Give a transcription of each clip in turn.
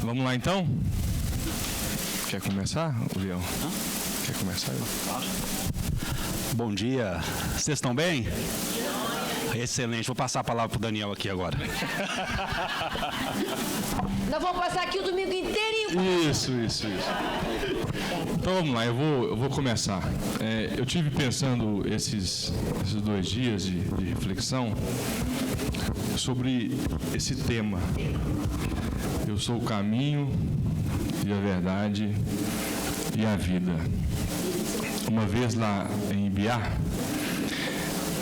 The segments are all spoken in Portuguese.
Vamos lá então? Quer começar, Leão? Quer começar? Bom dia, vocês estão bem? Excelente, vou passar a palavra para o Daniel aqui agora. Nós vamos passar aqui o domingo inteirinho. Isso. Então vamos lá, eu vou começar. Eu tive pensando esses 2 dias de reflexão sobre esse tema. Eu sou o caminho e a verdade e a vida. Uma vez lá em Ibiá,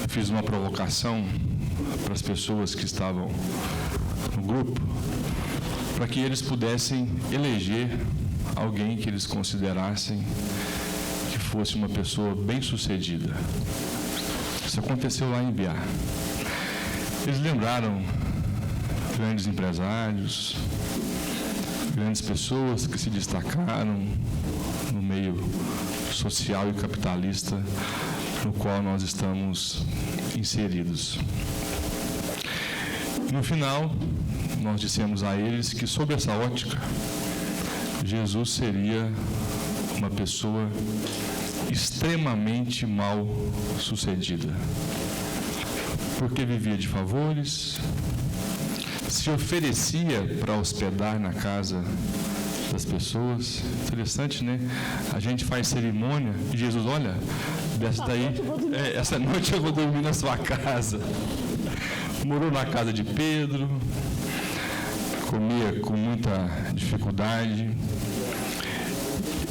eu fiz uma provocação para as pessoas que estavam no grupo, para que eles pudessem eleger alguém que eles considerassem que fosse uma pessoa bem-sucedida. Isso aconteceu lá em Ibiá. Eles lembraram grandes empresários, grandes pessoas que se destacaram no meio social e capitalista no qual nós estamos inseridos. No final, nós dissemos a eles que, sob essa ótica, Jesus seria uma pessoa extremamente mal sucedida, porque vivia de favores, se oferecia para hospedar na casa das pessoas. Interessante, né? A gente faz cerimônia e Jesus, olha, essa noite eu vou dormir na sua casa. Morou na casa de Pedro, comia com muita dificuldade.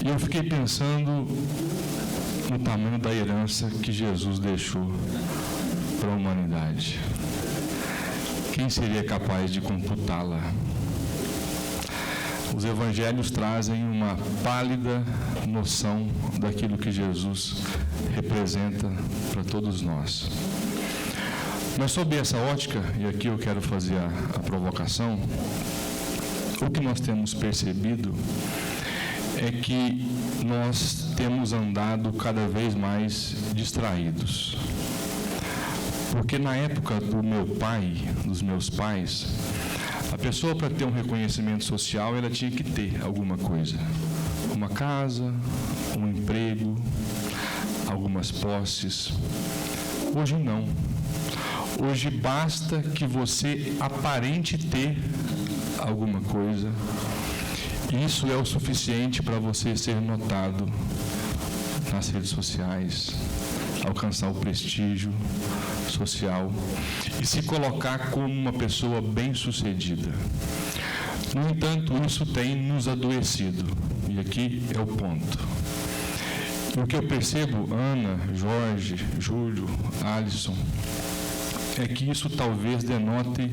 E eu fiquei pensando no tamanho da herança que Jesus deixou para a humanidade. Quem seria capaz de computá-la? Os evangelhos trazem uma pálida noção daquilo que Jesus representa para todos nós. Mas sob essa ótica, e aqui eu quero fazer a provocação, o que nós temos percebido é que nós temos andado cada vez mais distraídos. Porque na época do meu pai, dos meus pais, a pessoa, para ter um reconhecimento social, ela tinha que ter alguma coisa. Uma casa, um emprego, algumas posses. Hoje não. Hoje basta que você aparente ter alguma coisa. E isso é o suficiente para você ser notado nas redes sociais, alcançar o prestígio social e se colocar como uma pessoa bem-sucedida. No entanto, isso tem nos adoecido. E aqui é o ponto. O que eu percebo, Ana, Jorge, Júlio, Alisson, é que isso talvez denote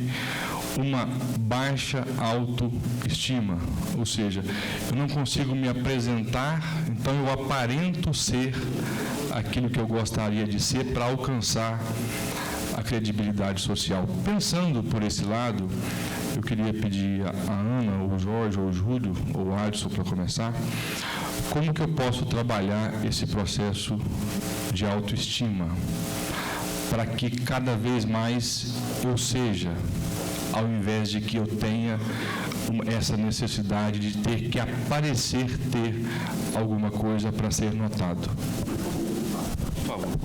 uma baixa autoestima, ou seja, eu não consigo me apresentar, então eu aparento ser aquilo que eu gostaria de ser para alcançar a credibilidade social. Pensando por esse lado, eu queria pedir a Ana, ou o Jorge, ou o Júlio, ou o Adson para começar, como que eu posso trabalhar esse processo de autoestima para que cada vez mais eu seja, ao invés de que eu tenha essa necessidade de ter que aparecer ter alguma coisa para ser notado. Por favor.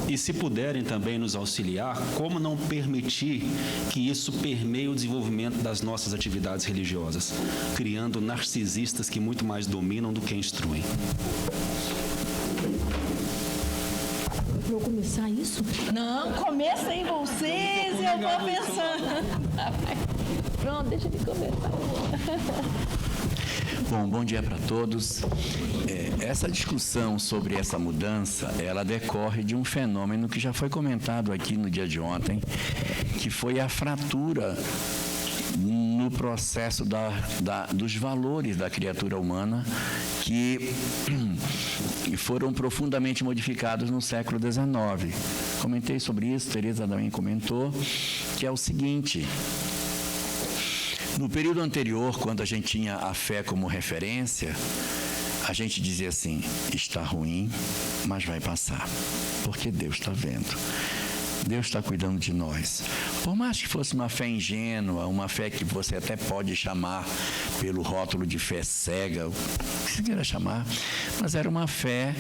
E se puderem também nos auxiliar, como não permitir que isso permeie o desenvolvimento das nossas atividades religiosas, criando narcisistas que muito mais dominam do que instruem. Vou começar isso? Não, começa aí vocês, eu vou pensando. Pronto, deixa ele começar. Bom dia para todos. Essa discussão sobre essa mudança, ela decorre de um fenômeno que já foi comentado aqui no dia de ontem, que foi a fratura no processo dos valores da criatura humana que foram profundamente modificados no século XIX. Comentei sobre isso, Tereza também comentou, que é o seguinte: no período anterior, quando a gente tinha a fé como referência, a gente dizia assim, está ruim, mas vai passar, porque Deus está vendo. Deus está cuidando de nós. Por mais que fosse uma fé ingênua, uma fé que você até pode chamar pelo rótulo de fé cega, o que você queira chamar, mas era uma fé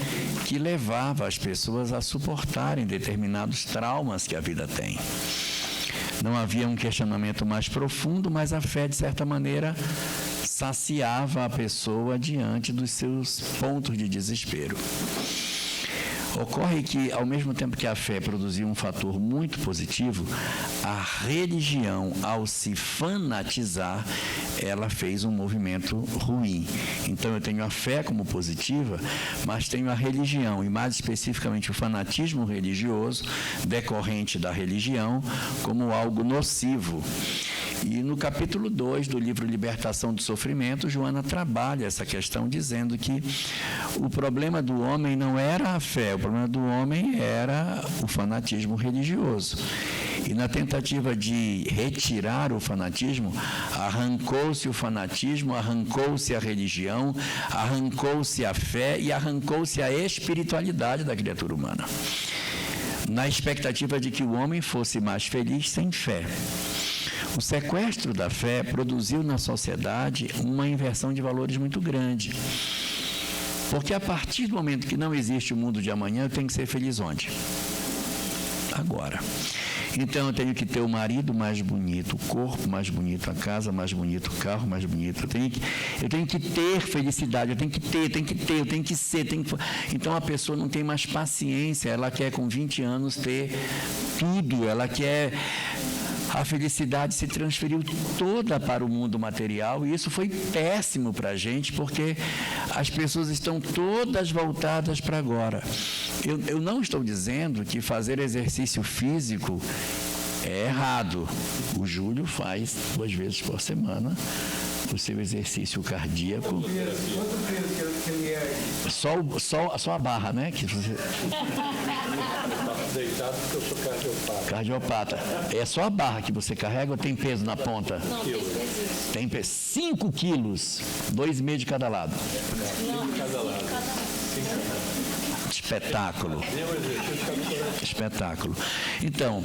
que levava as pessoas a suportarem determinados traumas que a vida tem. Não havia um questionamento mais profundo, mas a fé, de certa maneira, saciava a pessoa diante dos seus pontos de desespero. Ocorre que, ao mesmo tempo que a fé produzia um fator muito positivo, a religião, ao se fanatizar, ela fez um movimento ruim. Então, eu tenho a fé como positiva, mas tenho a religião, e mais especificamente o fanatismo religioso, decorrente da religião, como algo nocivo. E no capítulo 2 do livro Libertação do Sofrimento, Joana trabalha essa questão dizendo que o problema do homem não era a fé, o problema do homem era o fanatismo religioso. E na tentativa de retirar o fanatismo, arrancou-se o fanatismo, arrancou-se a religião, arrancou-se a fé e arrancou-se a espiritualidade da criatura humana, na expectativa de que o homem fosse mais feliz sem fé. O sequestro da fé produziu na sociedade uma inversão de valores muito grande. Porque a partir do momento que não existe o mundo de amanhã, eu tenho que ser feliz onde? Agora. Então eu tenho que ter o marido mais bonito, o corpo mais bonito, a casa mais bonita, o carro mais bonito. Eu tenho que ter felicidade, eu tenho que ser. Então a pessoa não tem mais paciência, ela quer com 20 anos ter tudo, ela quer... A felicidade se transferiu toda para o mundo material e isso foi péssimo para a gente, porque as pessoas estão todas voltadas para agora. Eu não estou dizendo que fazer exercício físico é errado. O Júlio faz 2 vezes por semana o seu exercício cardíaco. Só a barra, né? Que você... Deitado porque eu sou cardiopata. É só a barra que você carrega ou tem peso na ponta? Não, tem peso. Tem peso. 5 quilos, 2,5 de cada lado. Não, de cada lado. Espetáculo. Espetáculo. Então,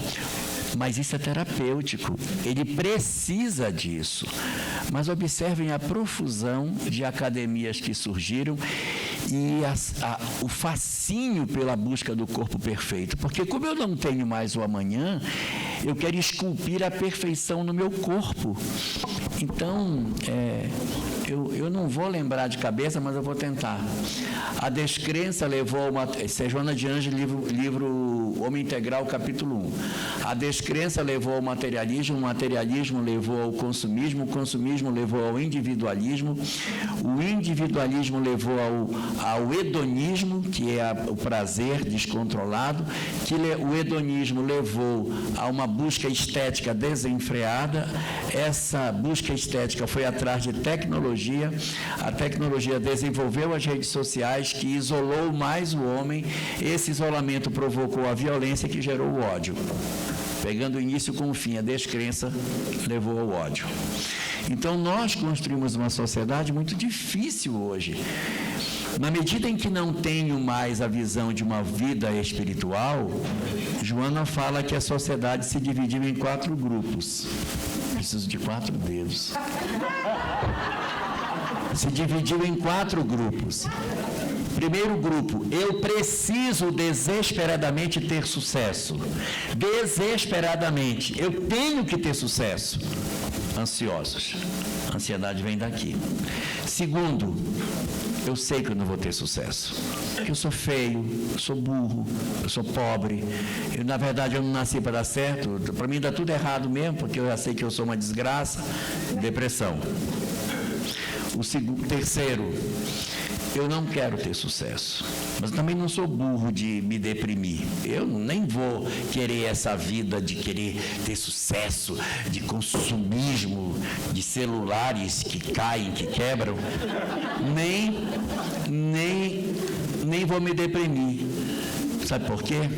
mas isso é terapêutico. Ele precisa disso. Mas observem a profusão de academias que surgiram e o fascínio pela busca do corpo perfeito. Porque como eu não tenho mais o amanhã, eu quero esculpir a perfeição no meu corpo. Então, eu não vou lembrar de cabeça, mas eu vou tentar. A descrença levou a uma... Isso é Joana de Ângeles, livro Homem Integral, capítulo 1. A descrença levou ao materialismo, o materialismo levou ao consumismo, o consumismo levou ao individualismo, o individualismo levou ao hedonismo, que é o prazer descontrolado, o hedonismo levou a uma busca estética desenfreada. Essa busca estética foi atrás de tecnologia. A tecnologia desenvolveu as redes sociais, que isolou mais o homem. Esse isolamento provocou a violência que gerou o ódio. Pegando o início com o fim, a descrença levou ao ódio. Então, nós construímos uma sociedade muito difícil hoje. Na medida em que não tenho mais a visão de uma vida espiritual, Joana fala que a sociedade se dividiu em 4 grupos. Preciso de 4 dedos. Se dividiu em 4 grupos. Primeiro grupo, eu preciso desesperadamente ter sucesso. Desesperadamente. Eu tenho que ter sucesso. Ansiosos. A ansiedade vem daqui. Segundo, eu sei que eu não vou ter sucesso. Porque eu sou feio, eu sou burro, eu sou pobre. Na verdade, eu não nasci para dar certo. Para mim dá tudo errado mesmo, porque eu já sei que eu sou uma desgraça. Depressão. Terceiro, eu não quero ter sucesso, mas também não sou burro de me deprimir. Eu nem vou querer essa vida de querer ter sucesso, de consumismo, de celulares que caem, que quebram. Nem vou me deprimir. Sabe por quê?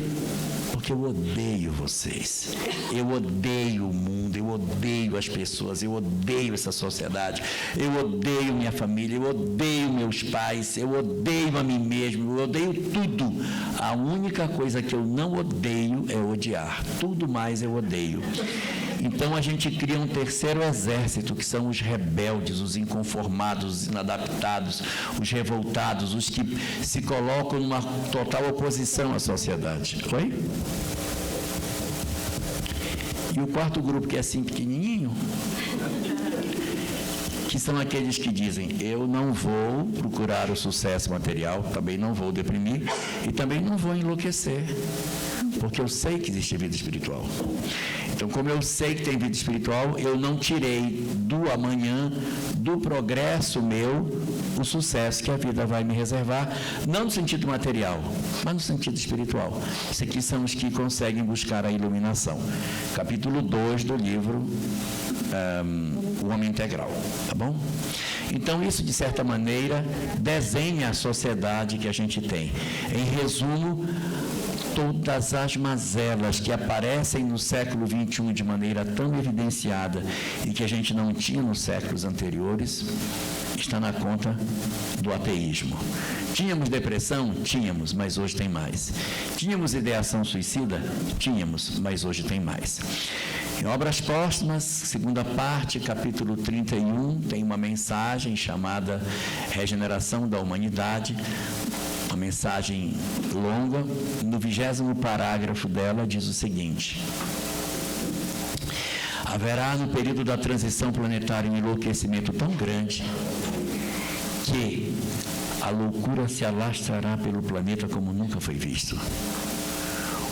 porque eu odeio vocês. Eu odeio o mundo, eu odeio as pessoas, eu odeio essa sociedade, eu odeio minha família, eu odeio meus pais, eu odeio a mim mesmo, eu odeio tudo. A única coisa que eu não odeio é odiar. Tudo mais eu odeio. Então a gente cria um terceiro exército, que são os rebeldes, os inconformados, os inadaptados, os revoltados, os que se colocam numa total oposição à sociedade. Oi? E o quarto grupo, que é assim pequenininho, que são aqueles que dizem: eu não vou procurar o sucesso material, também não vou deprimir e também não vou enlouquecer, porque eu sei que existe vida espiritual. Então, como eu sei que tem vida espiritual, eu não tirei do amanhã, do progresso meu, o sucesso que a vida vai me reservar, não no sentido material, mas no sentido espiritual. Esses aqui são os que conseguem buscar a iluminação. Capítulo 2 do livro O Homem Integral, tá bom? Então, isso, de certa maneira, desenha a sociedade que a gente tem. Em resumo, todas as mazelas que aparecem no século XXI de maneira tão evidenciada e que a gente não tinha nos séculos anteriores, está na conta do ateísmo. Tínhamos depressão? Tínhamos, mas hoje tem mais. Tínhamos ideação suicida? Tínhamos, mas hoje tem mais. Em Obras Póstumas, segunda parte, capítulo 31, tem uma mensagem chamada Regeneração da Humanidade, uma mensagem longa. No 20º parágrafo dela diz o seguinte: haverá no período da transição planetária um enlouquecimento tão grande que a loucura se alastrará pelo planeta como nunca foi visto.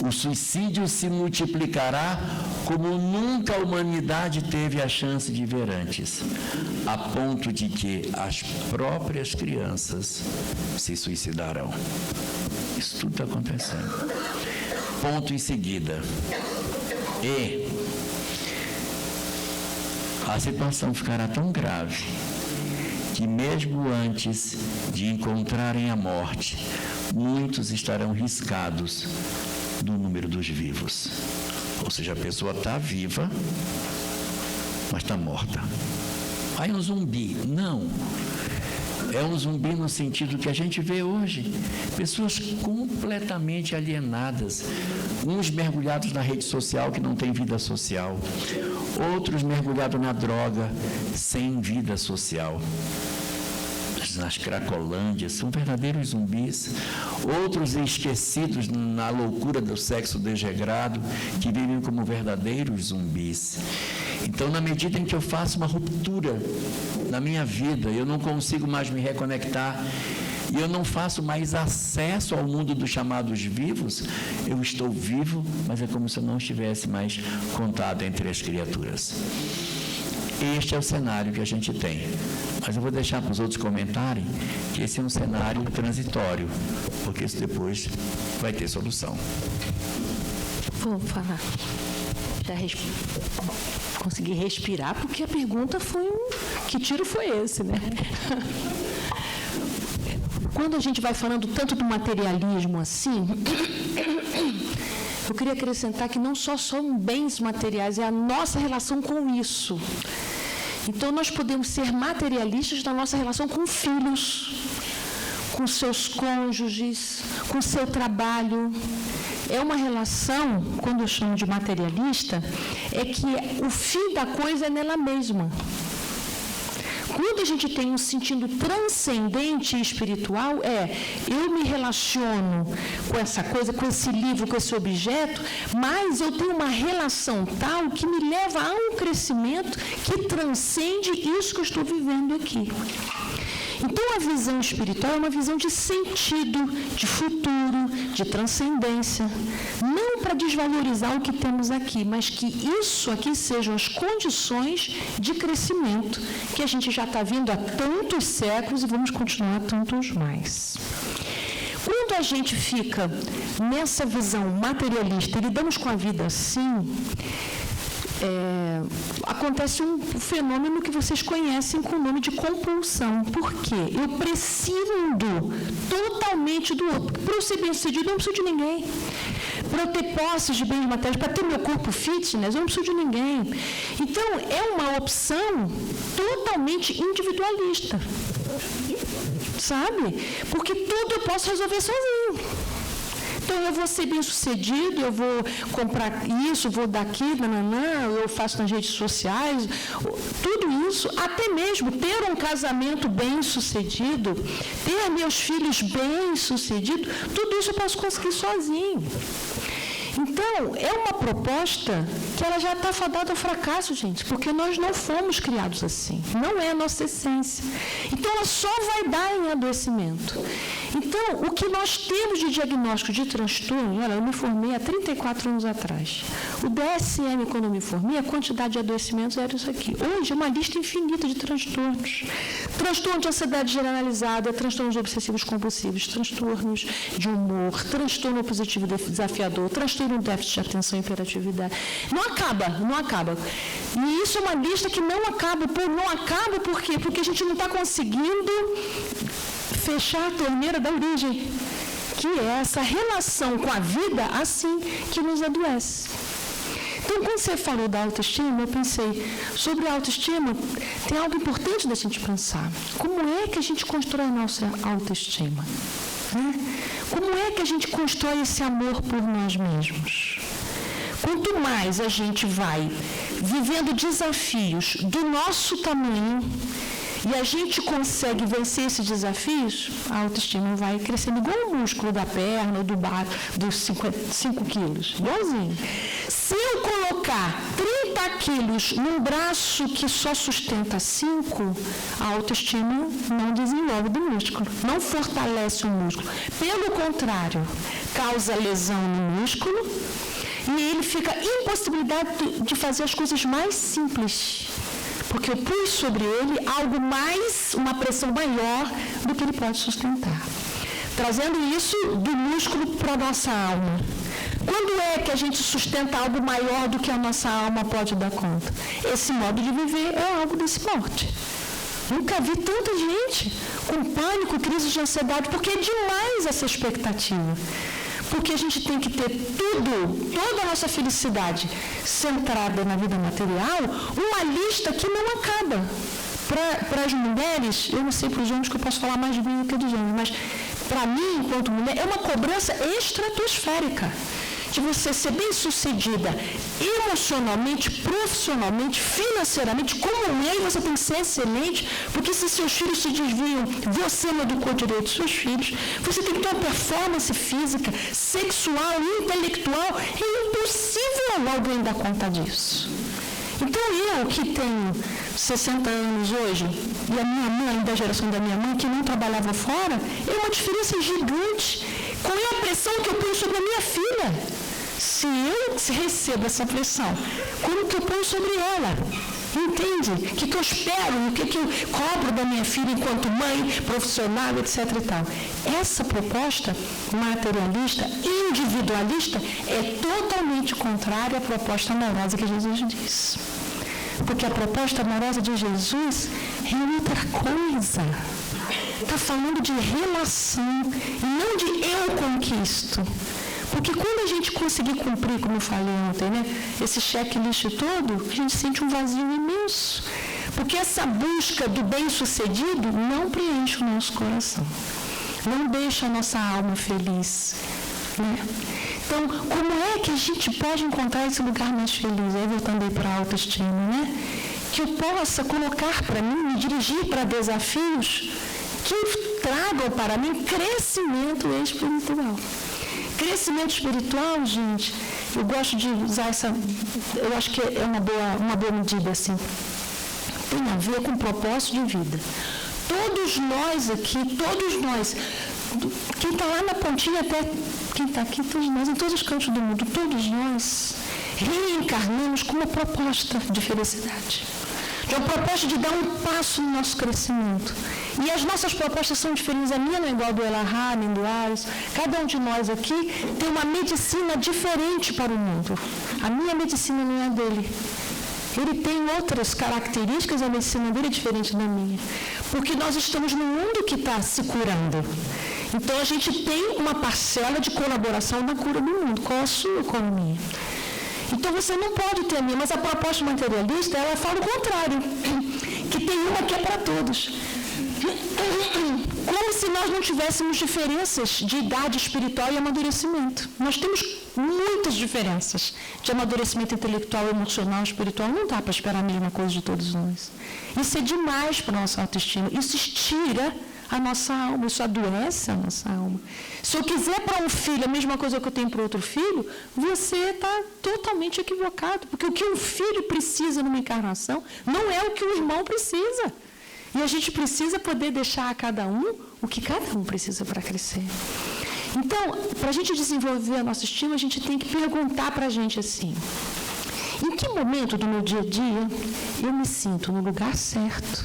O suicídio se multiplicará como nunca a humanidade teve a chance de ver antes, a ponto de que as próprias crianças se suicidarão. Isso tudo está acontecendo. Ponto em seguida. E a situação ficará tão grave que mesmo antes de encontrarem a morte, muitos estarão riscados do número dos vivos. Ou seja, a pessoa está viva, mas está morta. Aí um zumbi. Não. É um zumbi no sentido que a gente vê hoje. Pessoas completamente alienadas. Uns mergulhados na rede social que não tem vida social. Outros mergulhados na droga sem vida social. Nas cracolândias, são verdadeiros zumbis. Outros esquecidos na loucura do sexo desregrado, que vivem como verdadeiros zumbis. Então, na medida em que eu faço uma ruptura na minha vida, eu não consigo mais me reconectar, e eu não faço mais acesso ao mundo dos chamados vivos, eu estou vivo, mas é como se eu não estivesse mais contado entre as criaturas. Este é o cenário que a gente tem. Mas eu vou deixar para os outros comentarem que esse é um cenário transitório, porque isso depois vai ter solução. Vou falar. Já consegui respirar, porque a pergunta foi que tiro foi esse, né? Quando a gente vai falando tanto do materialismo assim, eu queria acrescentar que não só são bens materiais, é a nossa relação com isso. Então, nós podemos ser materialistas na nossa relação com filhos, com seus cônjuges, com seu trabalho. É uma relação, quando eu chamo de materialista, é que o fim da coisa é nela mesma. Quando a gente tem um sentido transcendente e espiritual, eu me relaciono com essa coisa, com esse livro, com esse objeto, mas eu tenho uma relação tal que me leva a um crescimento que transcende isso que eu estou vivendo aqui. Então, a visão espiritual é uma visão de sentido, de futuro, de transcendência. Não para desvalorizar o que temos aqui, mas que isso aqui sejam as condições de crescimento que a gente já está vendo há tantos séculos e vamos continuar tantos mais. Quando a gente fica nessa visão materialista e lidamos com a vida assim, acontece um fenômeno que vocês conhecem com o nome de compulsão. Por quê? Eu prescindo totalmente do outro. Para eu ser bem-sucedido, eu não preciso de ninguém. para eu ter posses de bens materiais, para ter meu corpo fitness, eu não preciso de ninguém. Então, é uma opção totalmente individualista. Sabe? Porque tudo eu posso resolver sozinho. Então, eu vou ser bem-sucedido, eu vou comprar isso, vou daqui, eu faço nas redes sociais, tudo isso, até mesmo ter um casamento bem-sucedido, ter meus filhos bem-sucedidos, tudo isso eu posso conseguir sozinho. Então, é uma proposta que ela já está fadada ao fracasso, gente, porque nós não fomos criados assim. Não é a nossa essência. Então, ela só vai dar em adoecimento. Então, o que nós temos de diagnóstico de transtorno, olha, eu me formei há 34 anos atrás. O DSM, quando eu me formei, a quantidade de adoecimentos era isso aqui. Hoje, é uma lista infinita de transtornos. Transtorno de ansiedade generalizada, transtornos obsessivos compulsivos, transtornos de humor, transtorno positivo desafiador, transtorno déficit de atenção e hiperatividade. Não acaba, não acaba. E isso é uma lista que não acaba. Não acaba por quê? Porque a gente não está conseguindo fechar a torneira da origem, que é essa relação com a vida assim que nos adoece. Então, quando você falou da autoestima, eu pensei, sobre a autoestima, tem algo importante da gente pensar. Como é que a gente constrói a nossa autoestima? Como é que a gente constrói esse amor por nós mesmos? Quanto mais a gente vai vivendo desafios do nosso tamanho e a gente consegue vencer esses desafios, a autoestima vai crescendo igual o músculo da perna ou dos 5 quilos, igualzinho. Se eu colocar 30 quilos num braço que só sustenta 5, a autoestima não desenvolve do músculo, não fortalece o músculo. Pelo contrário, causa lesão no músculo e ele fica impossibilitado de fazer as coisas mais simples. Porque eu pus sobre ele algo mais, uma pressão maior do que ele pode sustentar. Trazendo isso do músculo para a nossa alma. Quando é que a gente sustenta algo maior do que a nossa alma pode dar conta? Esse modo de viver é algo desse porte. Nunca vi tanta gente com pânico, crise de ansiedade, porque é demais essa expectativa. Porque a gente tem que ter toda a nossa felicidade centrada na vida material, uma lista que não acaba. Para as mulheres, eu não sei para os homens que eu posso falar mais de mim do que dos homens, mas para mim, enquanto mulher, é uma cobrança estratosférica de você ser bem-sucedida emocionalmente, profissionalmente, financeiramente, como mulher, você tem que ser excelente, porque se seus filhos se desviam, você não educou direito seus filhos, você tem que ter uma performance física, sexual, intelectual, é impossível alguém dar conta disso. Então, eu que tenho 60 anos hoje, e a minha mãe, da geração da minha mãe, que não trabalhava fora, é uma diferença gigante. Qual é a pressão que eu ponho sobre a minha filha? Se eu recebo essa pressão, como que eu ponho sobre ela? Entende? O que eu espero, o que eu cobro da minha filha enquanto mãe, profissional, etc. e tal. Essa proposta materialista, individualista, é totalmente contrária à proposta amorosa que Jesus diz. Porque a proposta amorosa de Jesus é outra coisa. Está falando de relação e não de eu conquisto. Porque quando a gente conseguir cumprir, como eu falei ontem, né, esse checklist todo, a gente sente um vazio imenso. Porque essa busca do bem-sucedido não preenche o nosso coração. Não deixa a nossa alma feliz. Né? Então, como é que a gente pode encontrar esse lugar mais feliz? Aí voltando aí para a autoestima, né? Que eu possa colocar para mim, me dirigir para desafios que tragam para mim crescimento espiritual. Crescimento espiritual, gente, eu gosto de usar eu acho que é uma boa medida, assim. Tem a ver com o propósito de vida. Todos nós aqui, quem está lá na pontinha até quem está aqui, todos nós, em todos os cantos do mundo, todos nós reencarnamos com uma proposta de felicidade. De uma proposta de dar um passo no nosso crescimento. E as nossas propostas são diferentes. A minha não é igual do Elahá, nem do Ares. Cada um de nós aqui tem uma medicina diferente para o mundo. A minha medicina não é a dele. ele tem outras características, a medicina dele é diferente da minha. Porque nós estamos num mundo que está se curando. Então, a gente tem uma parcela de colaboração na cura do mundo. Qual a sua, qual a minha? Então, você não pode ter a minha, mas a proposta materialista, ela fala o contrário, que tem uma que é para todos. Como se nós não tivéssemos diferenças de idade espiritual e amadurecimento. Nós temos muitas diferenças de amadurecimento intelectual, emocional, espiritual. Não dá para esperar a mesma coisa de todos nós. Isso é demais para a nossa autoestima. Isso estira a nossa alma, isso adoece a nossa alma. Se eu quiser para um filho a mesma coisa que eu tenho para outro filho, você está totalmente equivocado, porque o que um filho precisa numa encarnação não é o que o irmão precisa. E a gente precisa poder deixar a cada um o que cada um precisa para crescer. Então, para a gente desenvolver a nossa estima, a gente tem que perguntar para a gente assim: em que momento do meu dia a dia eu me sinto no lugar certo,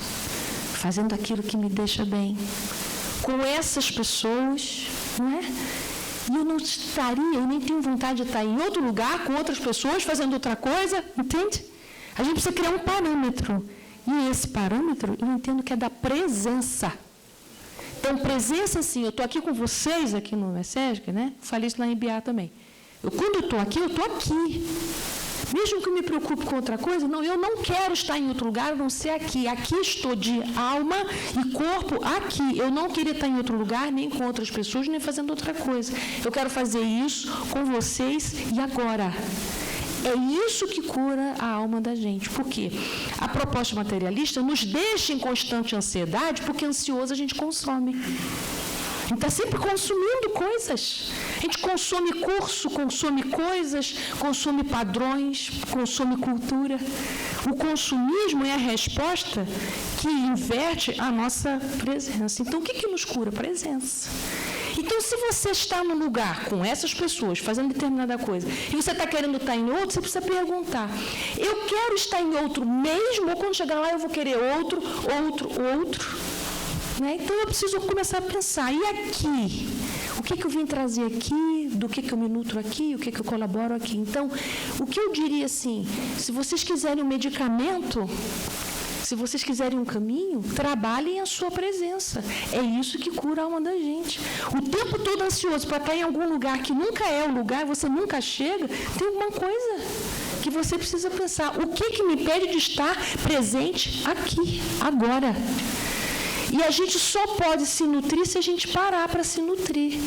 fazendo aquilo que me deixa bem, com essas pessoas, não é? E eu não estaria, eu nem tenho vontade de estar em outro lugar, com outras pessoas, fazendo outra coisa, entende? A gente precisa criar um parâmetro. E esse parâmetro, eu entendo que é da presença. Então, presença, sim, eu estou aqui com vocês, aqui no SESC, né? Falei isso lá em Biá também. Quando eu estou aqui, eu estou aqui. Mesmo que eu me preocupe com outra coisa, não, eu não quero estar em outro lugar, a não ser aqui. Aqui estou de alma e corpo aqui. Eu não queria estar em outro lugar, nem com outras pessoas, nem fazendo outra coisa. Eu quero fazer isso com vocês e agora. É isso que cura a alma da gente. Por quê? A proposta materialista nos deixa em constante ansiedade, porque ansioso a gente consome. A gente está sempre consumindo coisas. A gente consome curso, consome coisas, consome padrões, consome cultura. O consumismo é a resposta que inverte a nossa presença. Então, o que nos cura? Presença. Então, se você está num lugar com essas pessoas, fazendo determinada coisa, e você está querendo estar em outro, você precisa perguntar: eu quero estar em outro mesmo, ou quando chegar lá eu vou querer outro? Né? Então, eu preciso começar a pensar: e aqui? O que eu vim trazer aqui? Do que eu me nutro aqui? O que eu colaboro aqui? Então, o que eu diria assim, se vocês quiserem um medicamento, se vocês quiserem um caminho, trabalhem a sua presença. É isso que cura a alma da gente. O tempo todo ansioso para estar em algum lugar que nunca é o lugar, você nunca chega, tem alguma coisa que você precisa pensar. O que me impede de estar presente aqui, agora? E a gente só pode se nutrir se a gente parar para se nutrir.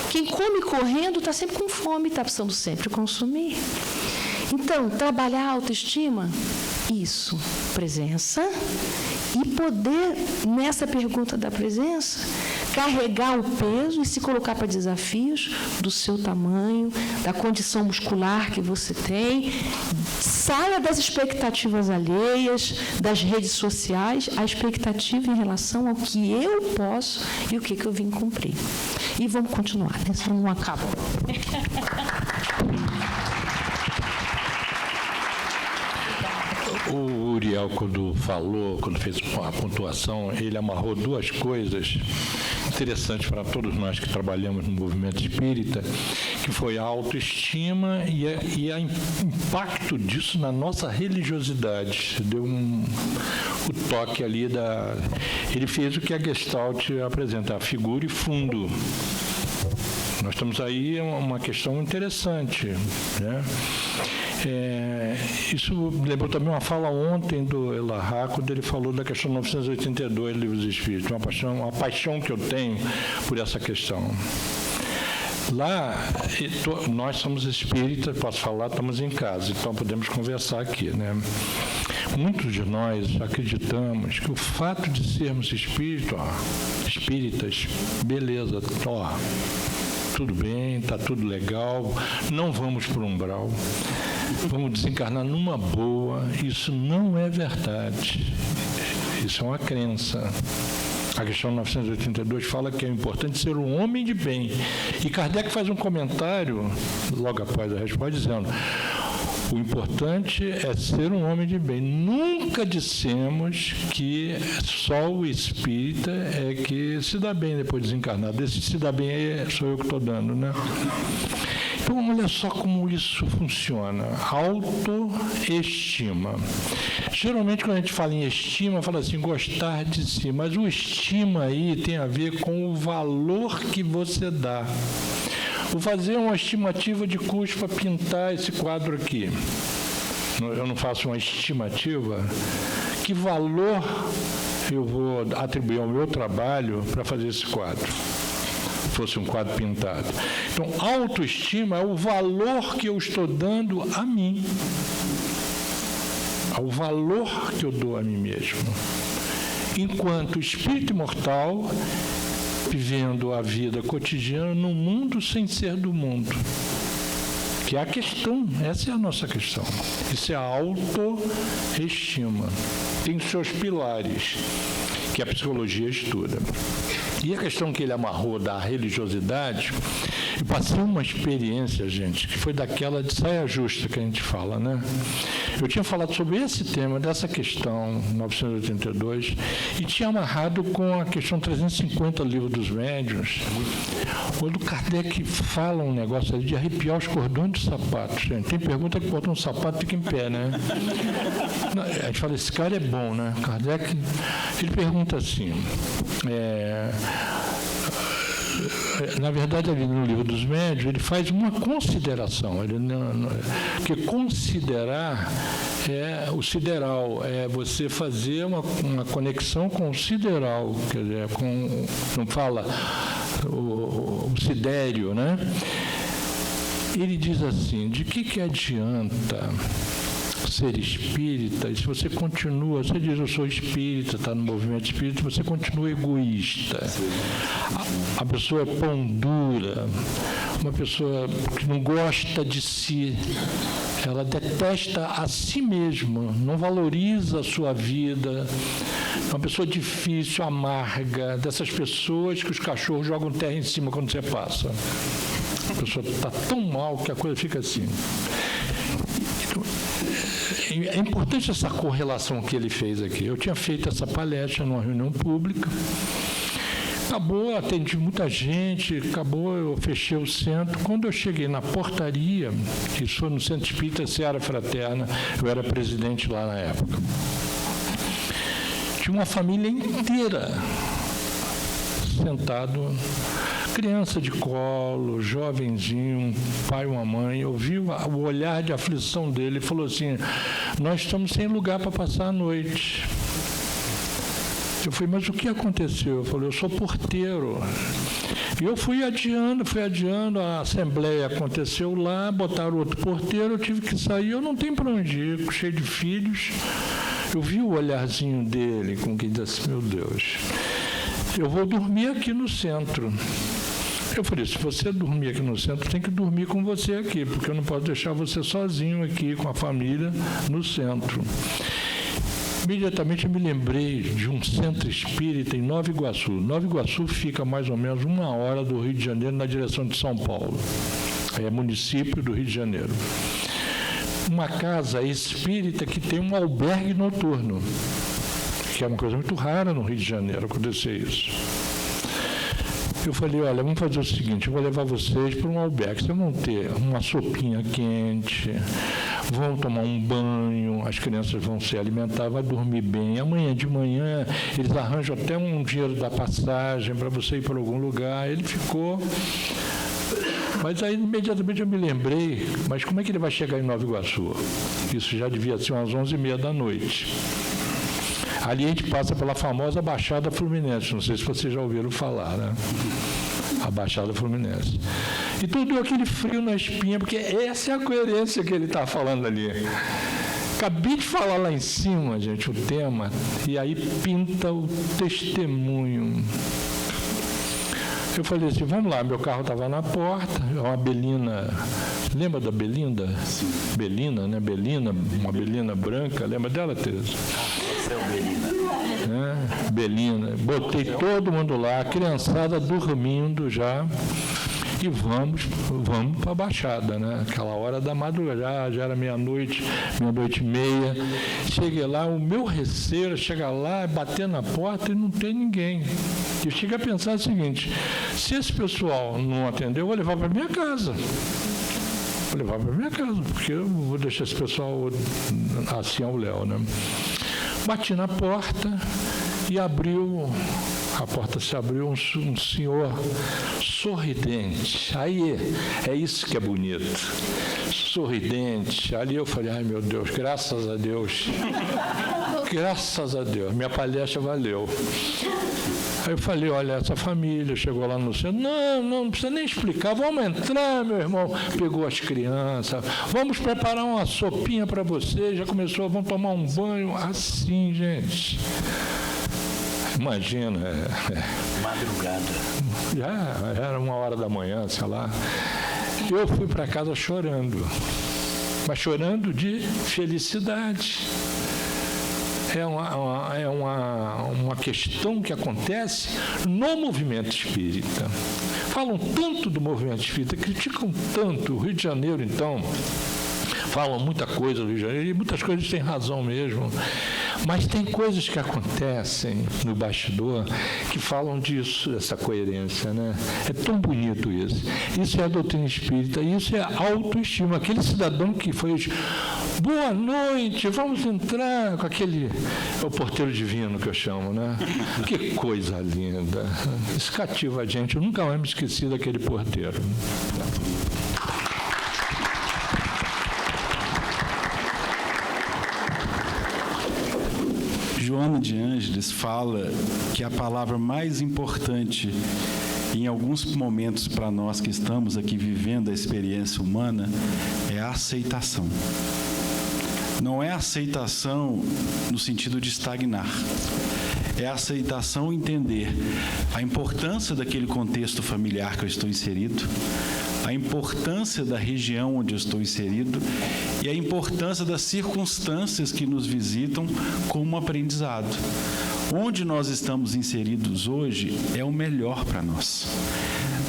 Quem come correndo está sempre com fome, está precisando sempre consumir. Então, trabalhar a autoestima, isso, presença, e poder, nessa pergunta da presença, carregar o peso e se colocar para desafios do seu tamanho, da condição muscular que você tem. Saia das expectativas alheias, das redes sociais, a expectativa em relação ao que eu posso e o que eu vim cumprir. E vamos continuar, né? Senão não acaba. O Uriel, quando fez a pontuação, ele amarrou duas coisas interessantes para todos nós que trabalhamos no movimento espírita, que foi a autoestima e o impacto disso na nossa religiosidade. Deu o toque ali Ele fez o que a Gestalt apresenta, a figura e fundo. Nós estamos aí, uma questão interessante, né? Isso me lembrou também uma fala ontem do Elahá, quando ele falou da questão 982, Livros dos Espíritos, uma paixão que eu tenho por essa questão. Lá, nós somos espíritas, posso falar, estamos em casa, então podemos conversar aqui, né? Muitos de nós acreditamos que o fato de sermos espíritas, beleza, tudo bem, está tudo legal, não vamos para o umbral, vamos desencarnar numa boa. Isso não é verdade, isso é uma crença. A questão 982 fala que é importante ser um homem de bem. E Kardec faz um comentário, logo após a resposta, dizendo: o importante é ser um homem de bem. Nunca dissemos que só o espírita é que se dá bem depois de desencarnado. Esse se dá bem sou eu que estou dando, né? Então, olha só como isso funciona. Autoestima. Geralmente, quando a gente fala em estima, fala assim, gostar de si. Mas o estima aí tem a ver com o valor que você dá. Vou fazer uma estimativa de custo para pintar esse quadro aqui. Eu não faço uma estimativa. Que valor eu vou atribuir ao meu trabalho para fazer esse quadro? Se fosse um quadro pintado. Então, autoestima é o valor que eu estou dando a mim. É o valor que eu dou a mim mesmo. Enquanto espírito imortal, vivendo a vida cotidiana no mundo sem ser do mundo. Que é a questão, essa é a nossa questão. Isso é a autoestima. Tem seus pilares, que a psicologia estuda. E a questão que ele amarrou da religiosidade, eu passei uma experiência, gente, que foi daquela de saia justa que a gente fala, né? Eu tinha falado sobre esse tema, dessa questão, 982, e tinha amarrado com a questão 350 do Livro dos Médiuns, quando Kardec fala um negócio ali de arrepiar os cordões do sapato. Gente, tem pergunta que bota um sapato e fica em pé, né? A gente fala, esse cara é bom, né? Kardec, ele pergunta assim, na verdade, ali no Livro dos Médiuns, ele faz uma consideração. Porque considerar é o sideral, é você fazer uma conexão com o sideral, quer dizer, não fala o sidério, né? Ele diz assim, de que adianta ser espírita, e se você continua, você diz, eu sou espírita, está no movimento espírita, você continua egoísta. A pessoa é pão dura, uma pessoa que não gosta de si, ela detesta a si mesma, não valoriza a sua vida, é uma pessoa difícil, amarga, dessas pessoas que os cachorros jogam terra em cima quando você passa. A pessoa está tão mal que a coisa fica assim. É importante essa correlação que ele fez aqui. Eu tinha feito essa palestra numa reunião pública, acabou, atendi muita gente, acabou, eu fechei o centro. Quando eu cheguei na portaria, que sou no Centro Espírita Seara Fraterna, eu era presidente lá na época, tinha uma família inteira sentado, criança de colo, jovenzinho, um pai e uma mãe. Eu vi o olhar de aflição dele e falou assim, nós estamos sem lugar para passar a noite. Eu falei, mas o que aconteceu? Eu falei, eu sou porteiro. E eu fui adiando, a assembleia aconteceu lá, botaram outro porteiro, eu tive que sair, eu não tenho para onde ir, cheio de filhos. Eu vi o olharzinho dele, com quem disse, meu Deus, eu vou dormir aqui no centro. Eu falei, se você dormir aqui no centro, tem que dormir com você aqui, porque eu não posso deixar você sozinho aqui com a família no centro. Imediatamente eu me lembrei de um centro espírita em Nova Iguaçu. Nova Iguaçu fica mais ou menos 1 hora do Rio de Janeiro na direção de São Paulo. É município do Rio de Janeiro. Uma casa espírita que tem um albergue noturno, que é uma coisa muito rara no Rio de Janeiro acontecer isso. Eu falei, olha, vamos fazer o seguinte, eu vou levar vocês para um albergue, vocês vão ter uma sopinha quente, vão tomar um banho, as crianças vão se alimentar, vai dormir bem. Amanhã de manhã, eles arranjam até um dinheiro da passagem para você ir para algum lugar. Ele ficou... Mas aí, imediatamente, eu me lembrei, mas como é que ele vai chegar em Nova Iguaçu? Isso já devia ser umas 11h30 da noite. Ali a gente passa pela famosa Baixada Fluminense, não sei se vocês já ouviram falar, né? A Baixada Fluminense. E tudo deu aquele frio na espinha, porque essa é a coerência que ele está falando ali. Acabei de falar lá em cima, gente, o tema, e aí pinta o testemunho. Eu falei assim, vamos lá, meu carro estava na porta, uma Belina, lembra da Belinda? Sim. Belina, né? Belina, uma Belina branca, lembra dela, Tereza? Belina. Botei todo mundo lá, a criançada dormindo já, e vamos para a Baixada, né? Aquela hora da madrugada, já era meia-noite e meia. Cheguei lá, o meu receio era chegar lá, bater na porta e não ter ninguém. Eu cheguei a pensar o seguinte, se esse pessoal não atender, eu vou levar para minha casa. falei, vai para minha casa, porque eu não vou deixar esse pessoal assim ao léu, né? Bati na porta e abriu, a porta se abriu, um senhor sorridente. Aí, é isso que é bonito. Sorridente. Ali eu falei, ai meu Deus, graças a Deus. Graças a Deus, minha palestra valeu. Aí eu falei, olha, essa família chegou lá no centro. Não precisa nem explicar. Vamos entrar, meu irmão. Pegou as crianças. Vamos preparar uma sopinha para vocês. Já começou, vamos tomar um banho. Assim, gente. Imagina. Madrugada. Já era 1h da manhã, sei lá. Eu fui para casa chorando. Mas chorando de felicidade. É uma questão que acontece no movimento espírita. Falam tanto do movimento espírita, criticam tanto. O Rio de Janeiro, então, falam muita coisa do Rio de Janeiro, e muitas coisas têm razão mesmo. Mas tem coisas que acontecem no bastidor que falam disso, essa coerência, né? É tão bonito isso. Isso é a doutrina espírita, isso é a autoestima. Aquele cidadão que fez boa noite, vamos entrar com aquele... É o porteiro divino que eu chamo, né? Que coisa linda. Isso cativa a gente. Eu nunca mais me esqueci daquele porteiro. Joana de Ângeles fala que a palavra mais importante em alguns momentos para nós que estamos aqui vivendo a experiência humana é a aceitação. Não é aceitação no sentido de estagnar. É a aceitação entender a importância daquele contexto familiar que eu estou inserido, a importância da região onde eu estou inserido e a importância das circunstâncias que nos visitam como aprendizado. Onde nós estamos inseridos hoje é o melhor para nós.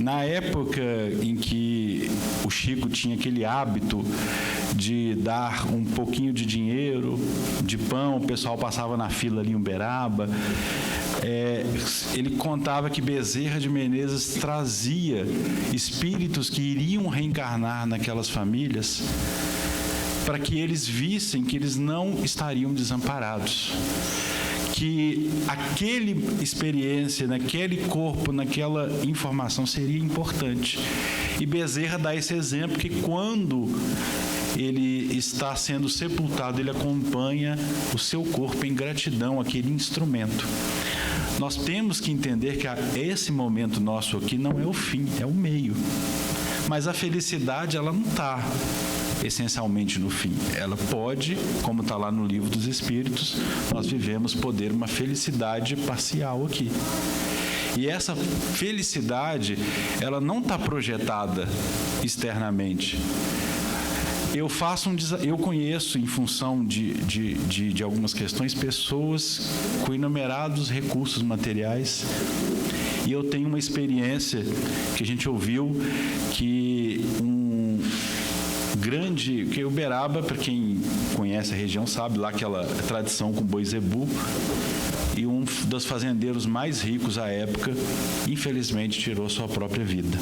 Na época em que o Chico tinha aquele hábito de dar um pouquinho de dinheiro, de pão, o pessoal passava na fila ali em Uberaba, ele contava que Bezerra de Menezes trazia espíritos que iriam reencarnar naquelas famílias para que eles vissem que eles não estariam desamparados, que aquela experiência, naquele corpo, naquela informação seria importante. E Bezerra dá esse exemplo que quando ele está sendo sepultado, ele acompanha o seu corpo em gratidão àquele instrumento. Nós temos que entender que esse momento nosso aqui não é o fim, é o meio. Mas a felicidade, ela não está essencialmente no fim. Ela pode, como está lá no Livro dos Espíritos, nós vivemos poder uma felicidade parcial aqui. E essa felicidade, ela não está projetada externamente. Eu conheço, em função de algumas questões, pessoas com inenumerados recursos materiais, e eu tenho uma experiência que a gente ouviu que que Uberaba, para quem conhece a região sabe, lá aquela tradição com boi zebu, e um dos fazendeiros mais ricos à época, infelizmente, tirou sua própria vida.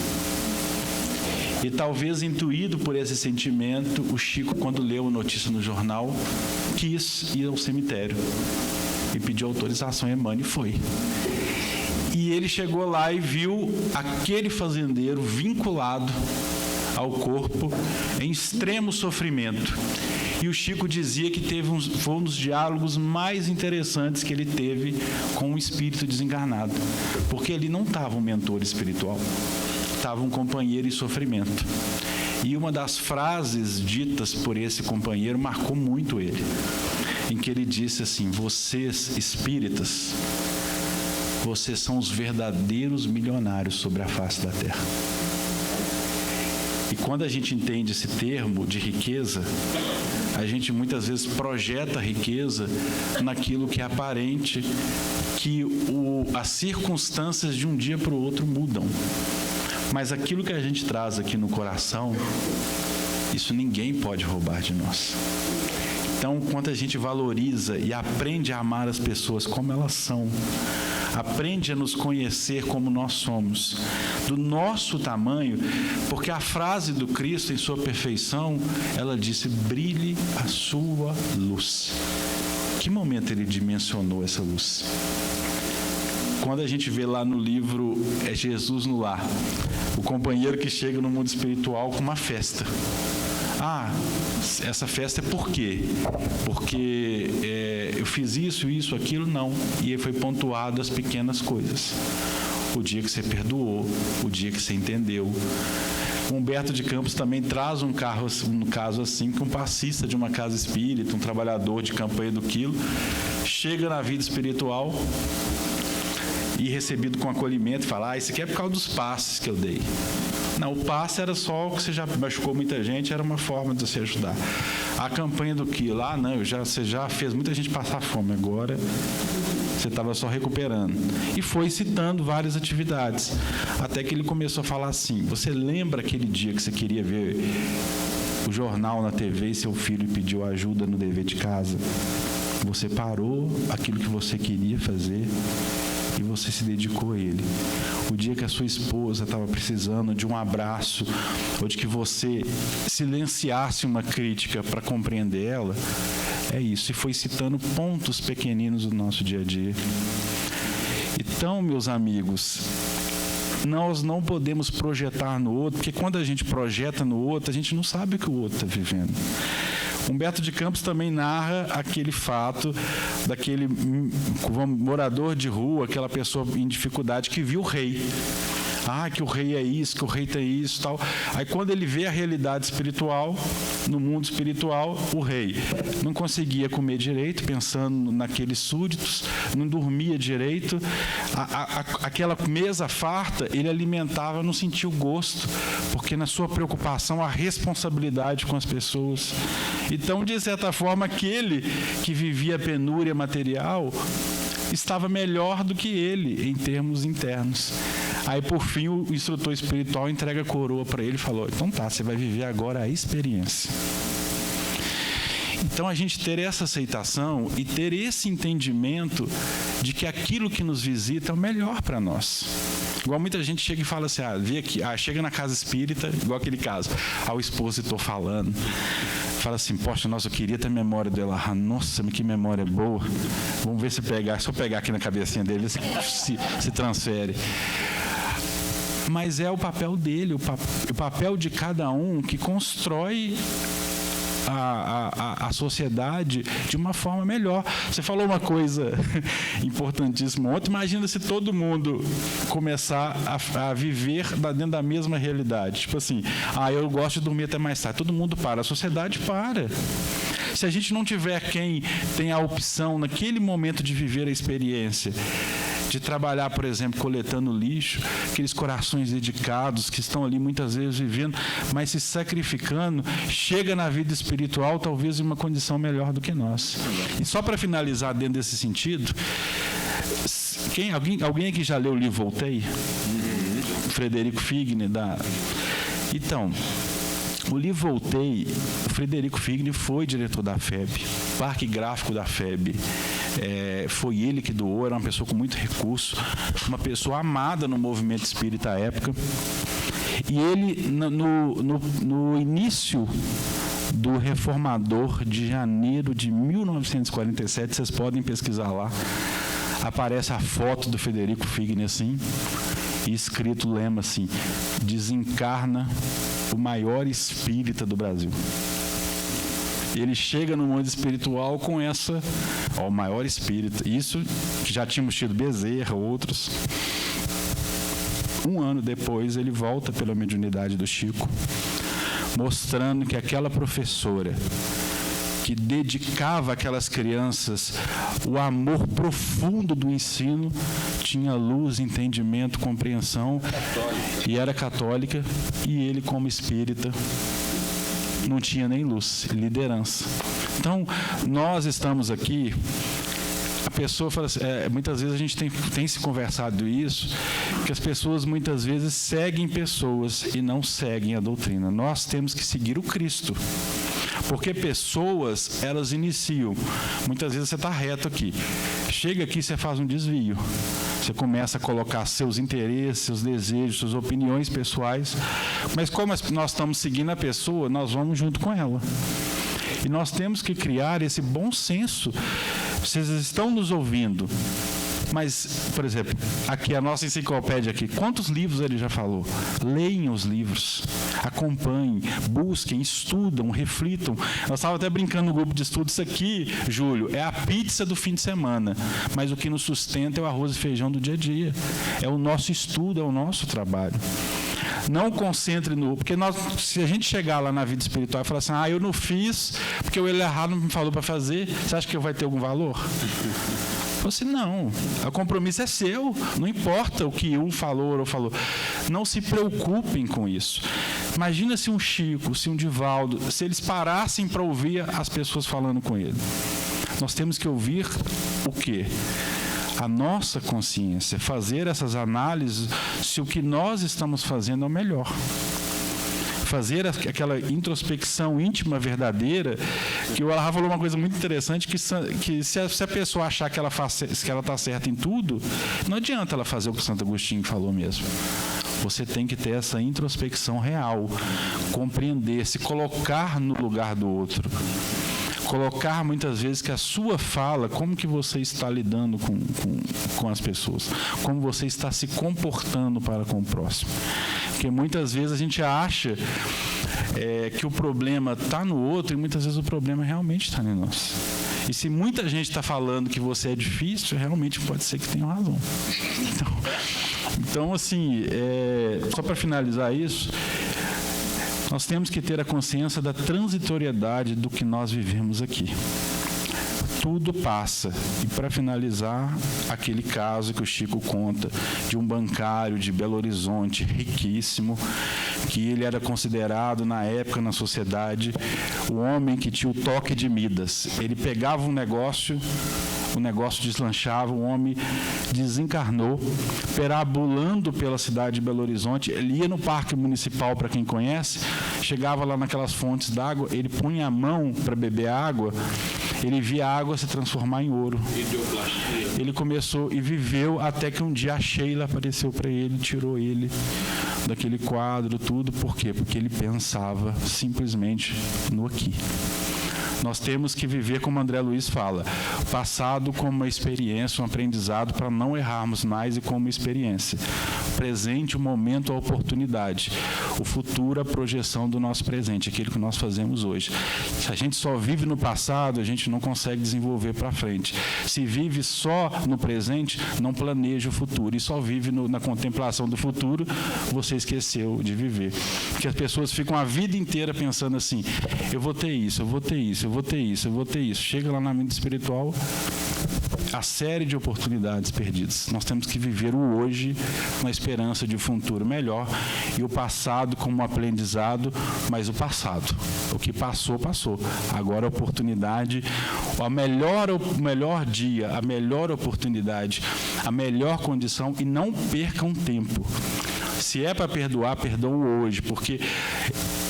E talvez intuído por esse sentimento, o Chico, quando leu a notícia no jornal, quis ir ao cemitério e pediu autorização, Emmanuel, e foi. E ele chegou lá e viu aquele fazendeiro vinculado ao corpo em extremo sofrimento. E o Chico dizia que foi um dos diálogos mais interessantes que ele teve com um espírito desencarnado, porque ele não estava um mentor espiritual, estava um companheiro em sofrimento. E uma das frases ditas por esse companheiro marcou muito ele, em que ele disse assim: vocês espíritas, vocês são os verdadeiros milionários sobre a face da terra. E quando a gente entende esse termo de riqueza, a gente muitas vezes projeta a riqueza naquilo que é aparente, que as circunstâncias de um dia para o outro mudam. Mas aquilo que a gente traz aqui no coração, isso ninguém pode roubar de nós. Então, quando a gente valoriza e aprende a amar as pessoas como elas são, aprende a nos conhecer como nós somos, do nosso tamanho, porque a frase do Cristo em sua perfeição, ela disse: brilhe a sua luz. Que momento ele dimensionou essa luz? Quando a gente vê lá no livro Jesus no Lar, o companheiro que chega no mundo espiritual com uma festa. Essa festa é por quê? Porque eu fiz isso, aquilo, não. E aí foi pontuado as pequenas coisas. O dia que você perdoou, o dia que você entendeu. Humberto de Campos também traz um caso assim, que um passista de uma casa espírita, um trabalhador de campanha do quilo, chega na vida espiritual e recebido com acolhimento, fala: isso aqui é por causa dos passes que eu dei. Não, o passe era só o que você já machucou muita gente, era uma forma de você ajudar. A campanha do quilo, você já fez muita gente passar fome, agora você estava só recuperando. E foi citando várias atividades, até que ele começou a falar assim: você lembra aquele dia que você queria ver o jornal na TV e seu filho pediu ajuda no dever de casa? Você parou aquilo que você queria fazer e você se dedicou a ele. O dia que a sua esposa estava precisando de um abraço, ou de que você silenciasse uma crítica para compreender ela, é isso. E foi citando pontos pequeninos do nosso dia a dia. Então, meus amigos, nós não podemos projetar no outro, porque quando a gente projeta no outro, a gente não sabe o que o outro está vivendo. Humberto de Campos também narra aquele fato daquele morador de rua, aquela pessoa em dificuldade que viu o rei. Que o rei é isso, que o rei tem isso, tal. Aí quando ele vê a realidade espiritual, no mundo espiritual, o rei não conseguia comer direito, pensando naqueles súditos, não dormia direito, aquela mesa farta, ele alimentava, não sentia o gosto, porque na sua preocupação, a responsabilidade com as pessoas. Então, de certa forma, aquele que vivia a penúria material estava melhor do que ele, em termos internos. Aí, por fim, o instrutor espiritual entrega a coroa para ele e falou: então tá, você vai viver agora a experiência. Então, a gente ter essa aceitação e ter esse entendimento de que aquilo que nos visita é o melhor para nós. Igual muita gente chega e fala assim: vê aqui, chega na casa espírita, igual aquele caso, o expositor falando, fala assim: poxa, nossa, eu queria ter a memória dela. Nossa, que memória boa. Vamos ver se eu pegar aqui na cabecinha dele, se transfere. Mas é o papel dele, o papel de cada um que constrói a sociedade de uma forma melhor. Você falou uma coisa importantíssima ontem. Imagina se todo mundo começar a viver dentro da mesma realidade. Tipo assim, eu gosto de dormir até mais tarde. Todo mundo para, a sociedade para. Se a gente não tiver quem tem a opção, naquele momento, de viver a experiência, de trabalhar, por exemplo, coletando lixo, aqueles corações dedicados que estão ali muitas vezes vivendo, mas se sacrificando, chega na vida espiritual talvez em uma condição melhor do que nós. E só para finalizar dentro desse sentido, alguém aqui já leu o livro Voltei? Frederico Figner. Então, o livro Voltei, o Frederico Figner foi diretor da FEB, Parque Gráfico da FEB. Foi ele que doou, era uma pessoa com muito recurso, uma pessoa amada no movimento espírita à época. E ele, no início do Reformador de janeiro de 1947, vocês podem pesquisar lá, aparece a foto do Frederico Figner assim, e escrito o lema assim: desencarna o maior espírita do Brasil. Ele chega no mundo espiritual com o maior espírita. Isso que já tínhamos tido Bezerra, outros. Um ano depois, ele volta pela mediunidade do Chico, mostrando que aquela professora que dedicava àquelas crianças o amor profundo do ensino, tinha luz, entendimento, compreensão, e era católica, e ele, como espírita, não tinha nem luz, liderança. Então, nós estamos aqui, a pessoa fala assim, muitas vezes a gente tem se conversado isso, que as pessoas muitas vezes seguem pessoas e não seguem a doutrina. Nós temos que seguir o Cristo. Porque pessoas, elas iniciam. Muitas vezes você está reto aqui. Chega aqui, você faz um desvio. Você começa a colocar seus interesses, seus desejos, suas opiniões pessoais. Mas como nós estamos seguindo a pessoa, nós vamos junto com ela. E nós temos que criar esse bom senso. Vocês estão nos ouvindo. Mas, por exemplo, aqui a nossa enciclopédia aqui, quantos livros ele já falou? Leiam os livros, acompanhem, busquem, estudam, reflitam. Nós estávamos até brincando no grupo de estudo, isso aqui, Júlio, é a pizza do fim de semana, mas o que nos sustenta é o arroz e feijão do dia a dia. É o nosso estudo, é o nosso trabalho. Não concentre no... Porque se a gente chegar lá na vida espiritual e falar assim, eu não fiz porque o Elahá não me falou para fazer, você acha que vai ter algum valor? Você não, o compromisso é seu, não importa o que um falou ou falou. Não se preocupem com isso. Imagina se um Chico, se um Divaldo, se eles parassem para ouvir as pessoas falando com ele. Nós temos que ouvir o quê? A nossa consciência, fazer essas análises se o que nós estamos fazendo é o melhor. Fazer aquela introspecção íntima verdadeira, que o Elahá falou uma coisa muito interessante, que se a pessoa achar que ela está certa em tudo, não adianta ela fazer o que Santo Agostinho falou mesmo. Você tem que ter essa introspecção real, compreender, se colocar no lugar do outro. Colocar muitas vezes que a sua fala, como que você está lidando com as pessoas, como você está se comportando para com o próximo. Porque muitas vezes a gente acha que o problema está no outro e muitas vezes o problema realmente está em nós. E se muita gente está falando que você é difícil, realmente pode ser que tenha razão. Então assim, só para finalizar isso, nós temos que ter a consciência da transitoriedade do que nós vivemos aqui. Tudo passa. E para finalizar, aquele caso que o Chico conta de um bancário de Belo Horizonte, riquíssimo, que ele era considerado na época na sociedade o homem que tinha o toque de Midas. Ele pegava um negócio, o negócio deslanchava, o homem desencarnou, perambulando pela cidade de Belo Horizonte. Ele ia no Parque Municipal, para quem conhece, chegava lá naquelas fontes d'água, ele punha a mão para beber água, ele via a água se transformar em ouro. Ele começou e viveu até que um dia a Sheila apareceu para ele, tirou ele daquele quadro, tudo. Por quê? Porque ele pensava simplesmente no aqui. Nós temos que viver, como André Luiz fala, o passado como uma experiência, um aprendizado para não errarmos mais e como experiência. O presente, o momento, a oportunidade. O futuro, a projeção do nosso presente, aquilo que nós fazemos hoje. Se a gente só vive no passado, a gente não consegue desenvolver para frente. Se vive só no presente, não planeja o futuro. E só vive na contemplação do futuro, você esqueceu de viver. Porque as pessoas ficam a vida inteira pensando assim, eu vou ter isso, eu vou ter isso, eu vou ter isso, eu vou ter isso. Chega lá na mente espiritual, a série de oportunidades perdidas. Nós temos que viver o hoje na esperança de um futuro melhor e o passado como um aprendizado, mas o passado, o que passou, passou. Agora a oportunidade, o melhor dia, a melhor oportunidade, a melhor condição, e não percam tempo. Se é para perdoar, perdoam hoje, porque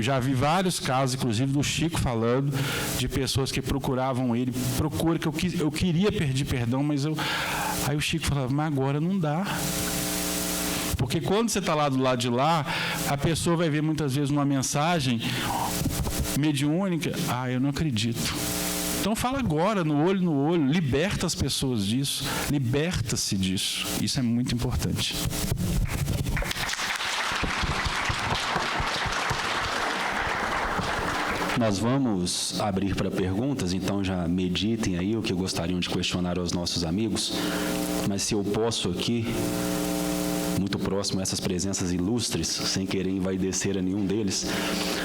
já vi vários casos, inclusive do Chico falando, de pessoas que procuravam ele, que eu queria pedir perdão, mas aí o Chico falava, mas agora não dá. Porque quando você está lá do lado de lá, a pessoa vai ver muitas vezes uma mensagem mediúnica, eu não acredito. Então fala agora, no olho, liberta as pessoas disso, liberta-se disso. Isso é muito importante. Nós vamos abrir para perguntas, então já meditem aí o que gostariam de questionar aos nossos amigos. Mas se eu posso aqui, muito próximo a essas presenças ilustres, sem querer envaidecer a nenhum deles,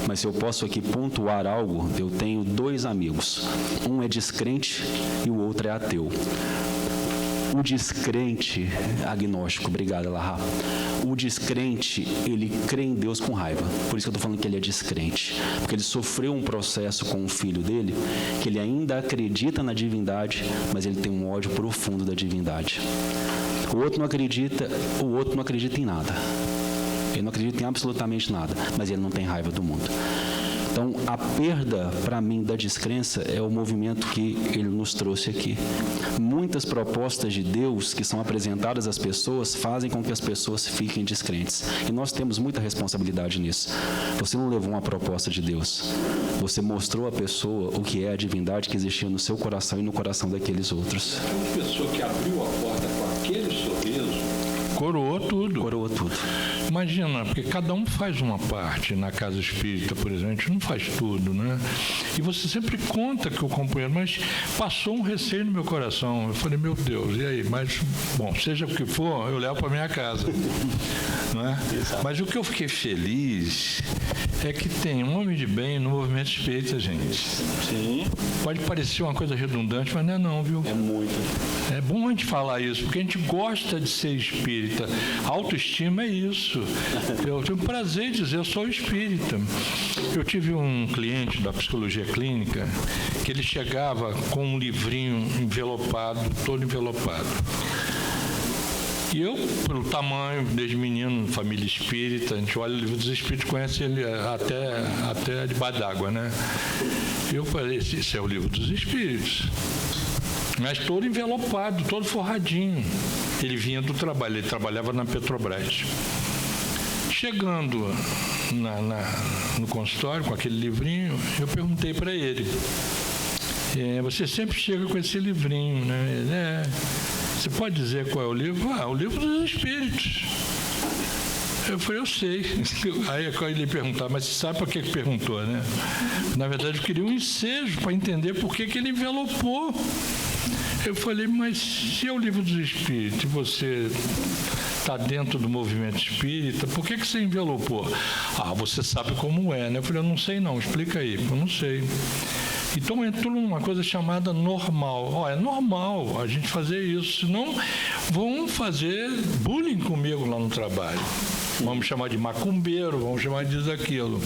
mas se eu posso aqui pontuar algo, eu tenho 2 amigos. Um é descrente e o outro é ateu. O descrente, agnóstico, obrigado, Elahá. O descrente, ele crê em Deus com raiva. Por isso que eu estou falando que ele é descrente. Porque ele sofreu um processo com o filho dele, que ele ainda acredita na divindade, mas ele tem um ódio profundo da divindade. O outro não acredita em nada. Ele não acredita em absolutamente nada, mas ele não tem raiva do mundo. Então, a perda, para mim, da descrença é o movimento que ele nos trouxe aqui. Muitas propostas de Deus que são apresentadas às pessoas fazem com que as pessoas fiquem descrentes. E nós temos muita responsabilidade nisso. Você não levou uma proposta de Deus. Você mostrou à pessoa o que é a divindade que existia no seu coração e no coração daqueles outros. Uma pessoa que abriu a porta com aquele sorriso, coroou tudo. Coroou tudo. Imagina, porque cada um faz uma parte na casa espírita, por exemplo, a gente não faz tudo, né? E você sempre conta que o companheiro, mas passou um receio no meu coração. Eu falei, meu Deus, e aí? Mas, bom, seja o que for, eu levo para minha casa. Não é? Mas o que eu fiquei feliz é que tem um homem de bem no movimento espírita, gente. Sim. Pode parecer uma coisa redundante, mas não é não, viu? É muito. É bom a gente falar isso, porque a gente gosta de ser espírita. Autoestima é isso. Eu tenho prazer em dizer, eu sou espírita. Eu tive um cliente da psicologia clínica que ele chegava com um livrinho envelopado, todo envelopado. E eu, pelo tamanho, desde menino, família espírita, a gente olha o livro dos espíritos, conhece ele até debaixo d'água, né? Eu falei, esse é o livro dos espíritos. Mas todo envelopado, todo forradinho. Ele vinha do trabalho, ele trabalhava na Petrobras. Chegando no consultório com aquele livrinho, eu perguntei para ele, você sempre chega com esse livrinho, né? Você pode dizer qual é o livro? O livro dos espíritos. Eu falei, eu sei. Aí ele perguntava, mas você sabe para que perguntou, né? Na verdade, eu queria um ensejo para entender por que ele envelopou. Eu falei, mas se é o livro dos espíritos e você está dentro do movimento espírita, por que você envelopou? Você sabe como é, né? Eu falei, eu não sei não, explica aí. Eu não sei. Então entrou numa coisa chamada normal. É normal a gente fazer isso, senão vão fazer bullying comigo lá no trabalho. Vamos chamar de macumbeiro, vamos chamar disso, aquilo.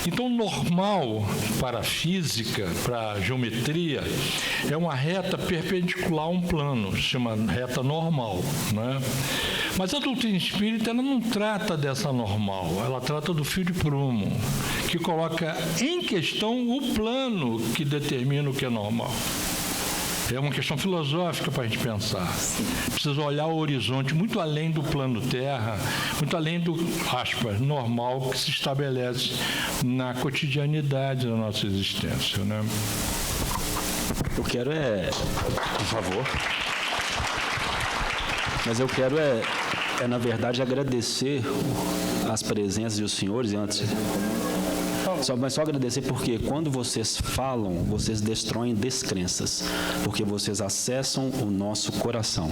Então, normal para a física, para a geometria, é uma reta perpendicular a um plano, se chama reta normal, né? Mas a doutrina espírita, ela não trata dessa normal, ela trata do fio de prumo, que coloca em questão o plano que determina o que é normal. É uma questão filosófica para a gente pensar. Precisa olhar o horizonte muito além do plano Terra, muito além do, aspas, normal que se estabelece na cotidianidade da nossa existência, né? Eu quero por favor, mas eu quero na verdade, agradecer as presenças dos senhores antes. Mas só agradecer porque quando vocês falam, vocês destroem descrenças, porque vocês acessam o nosso coração.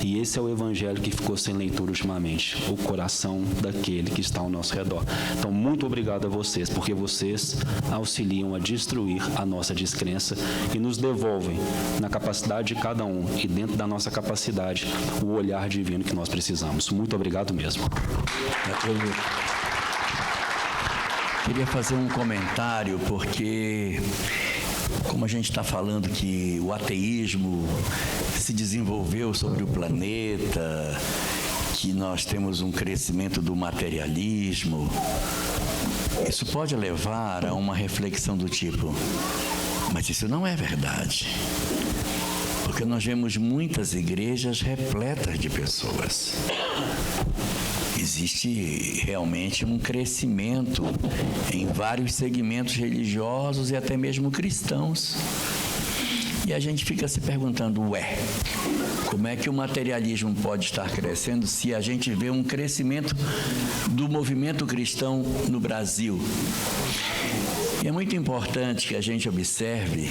E esse é o evangelho que ficou sem leitura ultimamente, o coração daquele que está ao nosso redor. Então, muito obrigado a vocês, porque vocês auxiliam a destruir a nossa descrença e nos devolvem, na capacidade de cada um e dentro da nossa capacidade, o olhar divino que nós precisamos. Muito obrigado mesmo. Queria fazer um comentário, porque como a gente está falando que o ateísmo se desenvolveu sobre o planeta, que nós temos um crescimento do materialismo, isso pode levar a uma reflexão do tipo, mas isso não é verdade. Porque nós vemos muitas igrejas repletas de pessoas. Existe realmente um crescimento em vários segmentos religiosos e até mesmo cristãos. E a gente fica se perguntando, como é que o materialismo pode estar crescendo se a gente vê um crescimento do movimento cristão no Brasil? E é muito importante que a gente observe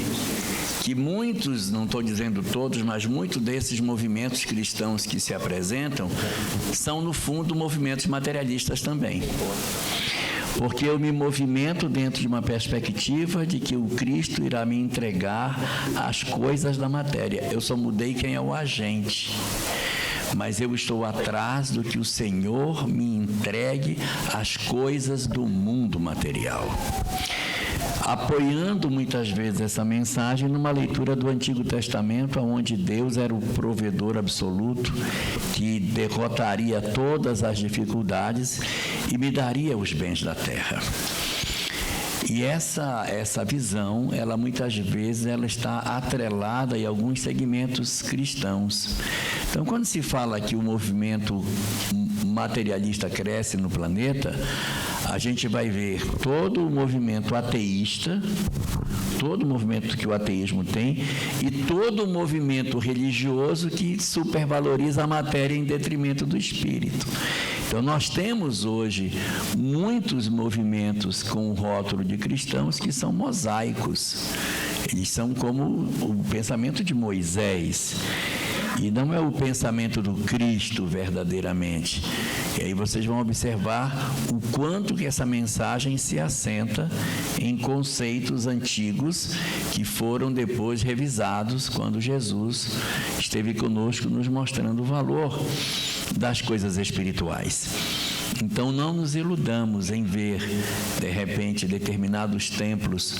que muitos, não estou dizendo todos, mas muitos desses movimentos cristãos que se apresentam são, no fundo, movimentos materialistas também. Porque eu me movimento dentro de uma perspectiva de que o Cristo irá me entregar as coisas da matéria. Eu só mudei quem é o agente. Mas eu estou atrás do que o Senhor me entregue as coisas do mundo material. Apoiando muitas vezes essa mensagem numa leitura do Antigo Testamento, onde Deus era o provedor absoluto, que derrotaria todas as dificuldades e me daria os bens da terra. E essa visão, ela muitas vezes ela está atrelada em alguns segmentos cristãos. Então, quando se fala que o movimento materialista cresce no planeta, a gente vai ver todo o movimento ateísta, todo o movimento que o ateísmo tem e todo o movimento religioso que supervaloriza a matéria em detrimento do espírito. Então, nós temos hoje muitos movimentos com o rótulo de cristãos que são mosaicos. Eles são como o pensamento de Moisés. E não é o pensamento do Cristo verdadeiramente. E aí vocês vão observar o quanto que essa mensagem se assenta em conceitos antigos que foram depois revisados quando Jesus esteve conosco nos mostrando o valor das coisas espirituais. Então, não nos iludamos em ver, de repente, determinados templos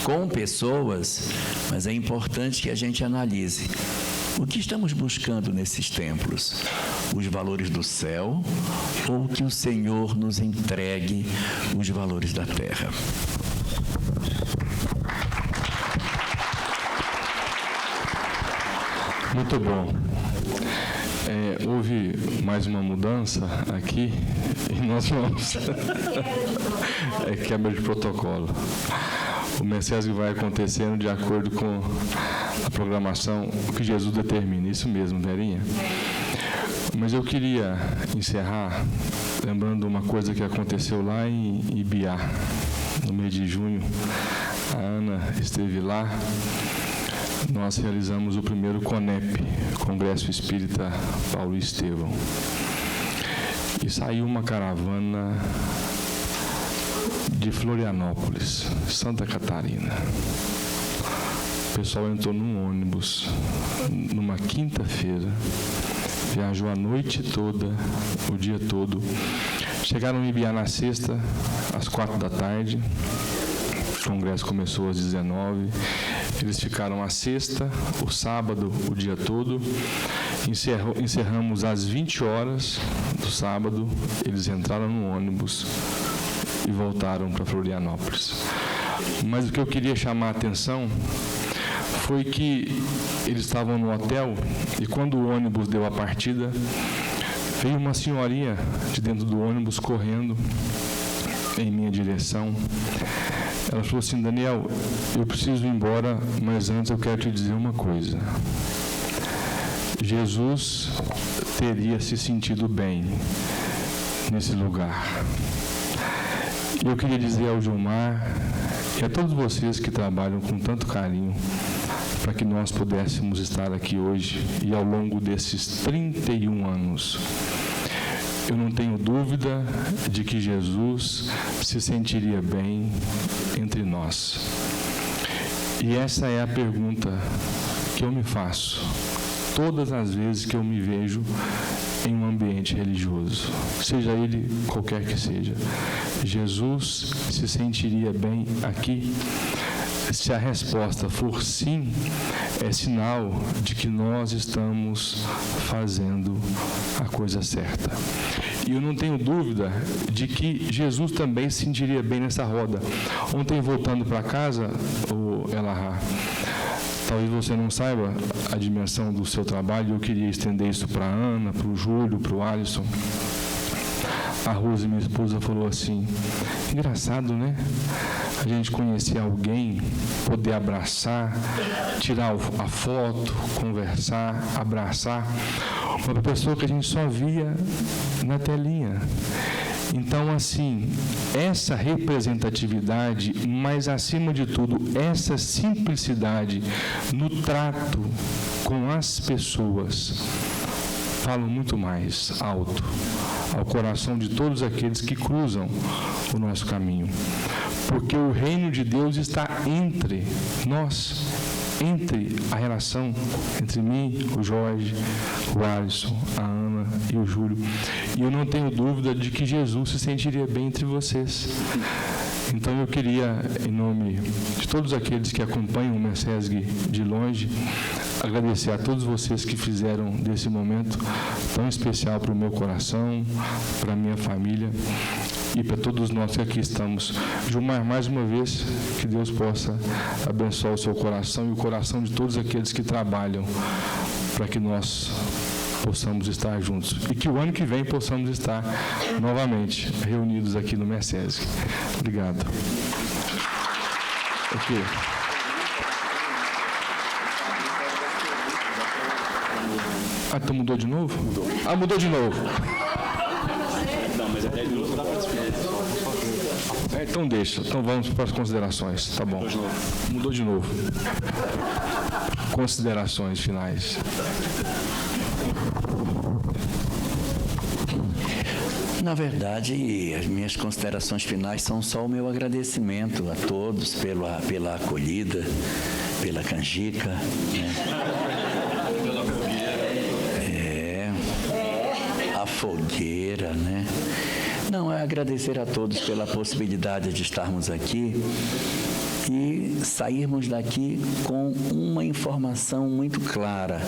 com pessoas, mas é importante que a gente analise o que estamos buscando nesses templos? Os valores do céu ou que o Senhor nos entregue os valores da terra? Muito bom. Houve mais uma mudança aqui e nós vamos... quebra de protocolo. O MECESG vai acontecendo de acordo com a programação, o que Jesus determina. Isso mesmo, Verinha. Mas eu queria encerrar lembrando uma coisa que aconteceu lá em Ibiá, no mês de junho. A Ana esteve lá. Nós realizamos o primeiro CONEP, Congresso Espírita Paulo e Estevão. E saiu uma caravana de Florianópolis, Santa Catarina. O pessoal entrou num ônibus numa quinta-feira, viajou a noite toda, o dia todo. Chegaram em Ibiá na sexta, às 4h. O congresso começou às 19h. Eles ficaram a sexta, o sábado, o dia todo. Encerramos às 20h do sábado. Eles entraram no ônibus e voltaram para Florianópolis. Mas o que eu queria chamar a atenção foi que eles estavam no hotel e quando o ônibus deu a partida, veio uma senhorinha de dentro do ônibus correndo em minha direção. Ela falou assim: Daniel, eu preciso ir embora, mas antes eu quero te dizer uma coisa. Jesus teria se sentido bem nesse lugar. E eu queria dizer ao Gilmar e a todos vocês que trabalham com tanto carinho para que nós pudéssemos estar aqui hoje e ao longo desses 31 anos, eu não tenho dúvida de que Jesus se sentiria bem entre nós. E essa é a pergunta que eu me faço todas as vezes que eu me vejo em um ambiente religioso, seja ele qualquer que seja. Jesus se sentiria bem aqui? Se a resposta for sim, é sinal de que nós estamos fazendo a coisa certa. E eu não tenho dúvida de que Jesus também se sentiria bem nessa roda. Ontem, voltando para casa, o Elahá, talvez você não saiba a dimensão do seu trabalho, eu queria estender isso para a Ana, para o Júlio, para o Alisson. A Rose, minha esposa, falou assim: engraçado, né? A gente conhecer alguém, poder abraçar, tirar a foto, conversar, abraçar, uma pessoa que a gente só via na telinha. Então, assim, essa representatividade, mas acima de tudo, essa simplicidade no trato com as pessoas, falam muito mais alto ao coração de todos aqueles que cruzam o nosso caminho. Porque o reino de Deus está entre nós, entre a relação entre mim, o Jorge, o Alisson, a Ana e o Júlio. E eu não tenho dúvida de que Jesus se sentiria bem entre vocês. Então eu queria, em nome de todos aqueles que acompanham o MECESG de longe, agradecer a todos vocês que fizeram desse momento tão especial para o meu coração, para a minha família, e para todos nós que aqui estamos. Gilmar, mais uma vez, que Deus possa abençoar o seu coração e o coração de todos aqueles que trabalham para que nós possamos estar juntos. E que o ano que vem possamos estar novamente reunidos aqui no MECESC. Obrigado. Ok. Ah, então mudou de novo? Mudou. Ah, mudou de novo. Não, mas é 10 minutos, não dá para discutir. Então deixa. Então vamos para as considerações. Tá bom. Mudou de novo. Considerações finais. Na verdade, as minhas considerações finais são só o meu agradecimento a todos pela acolhida, pela canjica, né? A fogueira, né? Não, é agradecer a todos pela possibilidade de estarmos aqui e sairmos daqui com uma informação muito clara.